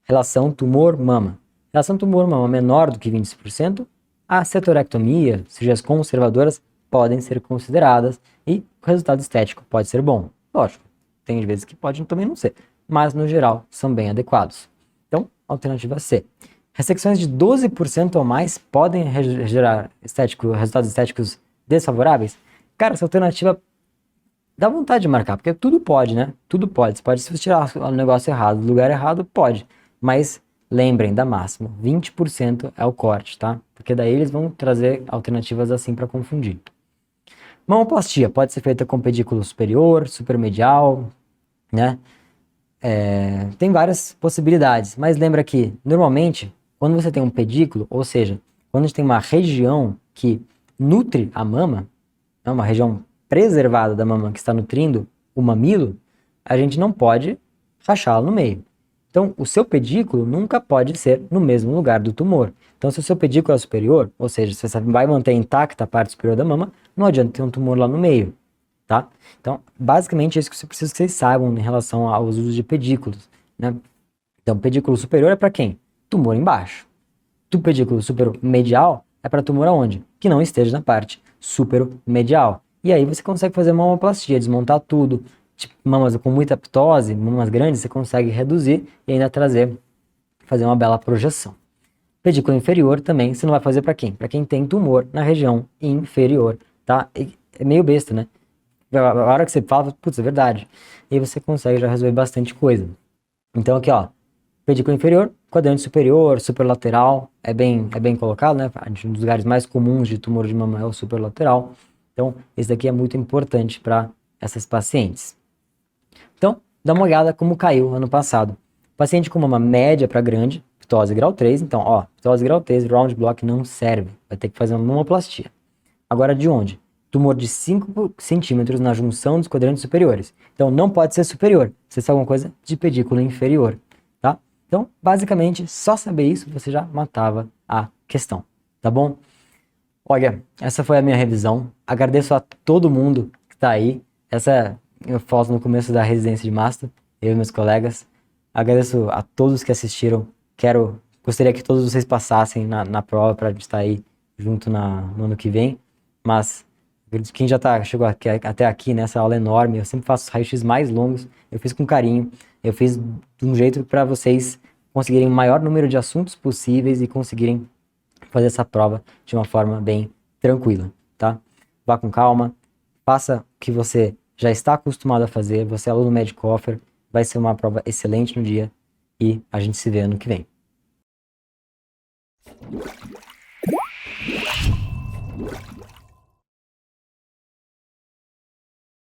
Relação tumor-mama. Relação tumor-mama menor do que 20%, a setorectomia, cirurgias conservadoras, podem ser consideradas e o resultado estético pode ser bom. Lógico, tem vezes que pode também não ser, mas no geral são bem adequados. Então, alternativa C. Ressecções de 12% ou mais podem gerar resultados estéticos desfavoráveis? Cara, essa alternativa dá vontade de marcar, porque tudo pode, né? Tudo pode. Você pode se você tirar o negócio errado, do lugar errado, pode. Mas lembrem da máxima, 20% é o corte, tá? Porque daí eles vão trazer alternativas assim para confundir. Mamoplastia pode ser feita com pedículo superior, supermedial, né? Tem várias possibilidades, mas lembra que, normalmente, quando você tem um pedículo, ou seja, quando a gente tem uma região que nutre a mama, né, uma região preservada da mama que está nutrindo o mamilo, a gente não pode rachá-lo no meio. Então, o seu pedículo nunca pode ser no mesmo lugar do tumor. Então, se o seu pedículo é superior, ou seja, se você vai manter intacta a parte superior da mama, não adianta ter um tumor lá no meio, tá? Então, basicamente, é isso que você precisa que vocês saibam em relação aos usos de pedículos, né? Então, pedículo superior é para quem? Tumor embaixo. O pedículo superomedial é para tumor aonde? Que não esteja na parte superomedial. E aí você consegue fazer uma mamoplastia, desmontar tudo. Tipo, mamas com muita ptose, mamas grandes, você consegue reduzir e ainda fazer uma bela projeção. Pedículo inferior também, você não vai fazer para quem? Para quem tem tumor na região inferior, tá? É meio besta, né? A hora que você fala, putz, é verdade. E aí você consegue já resolver bastante coisa. Então aqui, ó, pedículo inferior, quadrante superior, superlateral, é bem colocado, né? Um dos lugares mais comuns de tumor de mama é o superlateral. Então, esse daqui é muito importante para essas pacientes. Então, dá uma olhada como caiu ano passado. Paciente com mama média para grande, ptose grau 3. Então, ó, ptose grau 3, round block não serve. Vai ter que fazer uma mamoplastia. Agora, de onde? Tumor de 5 centímetros na junção dos quadrantes superiores. Então, não pode ser superior. Se é alguma coisa de pedículo inferior, tá? Então, basicamente, só saber isso, você já matava a questão, tá bom? Olha, essa foi a minha revisão. Agradeço a todo mundo que está aí. Essa eu faço no começo da residência de Master, eu e meus colegas. Agradeço a todos que assistiram. Gostaria que todos vocês passassem na prova para estar aí junto no ano que vem. Mas quem já chegou até aqui nessa aula enorme, eu sempre faço os raios-x mais longos. Eu fiz com carinho. Eu fiz de um jeito para vocês conseguirem o maior número de assuntos possíveis e conseguirem fazer essa prova de uma forma bem tranquila, tá? Vá com calma, faça o que você já está acostumado a fazer, você é aluno Medcofer, vai ser uma prova excelente no dia e a gente se vê ano que vem.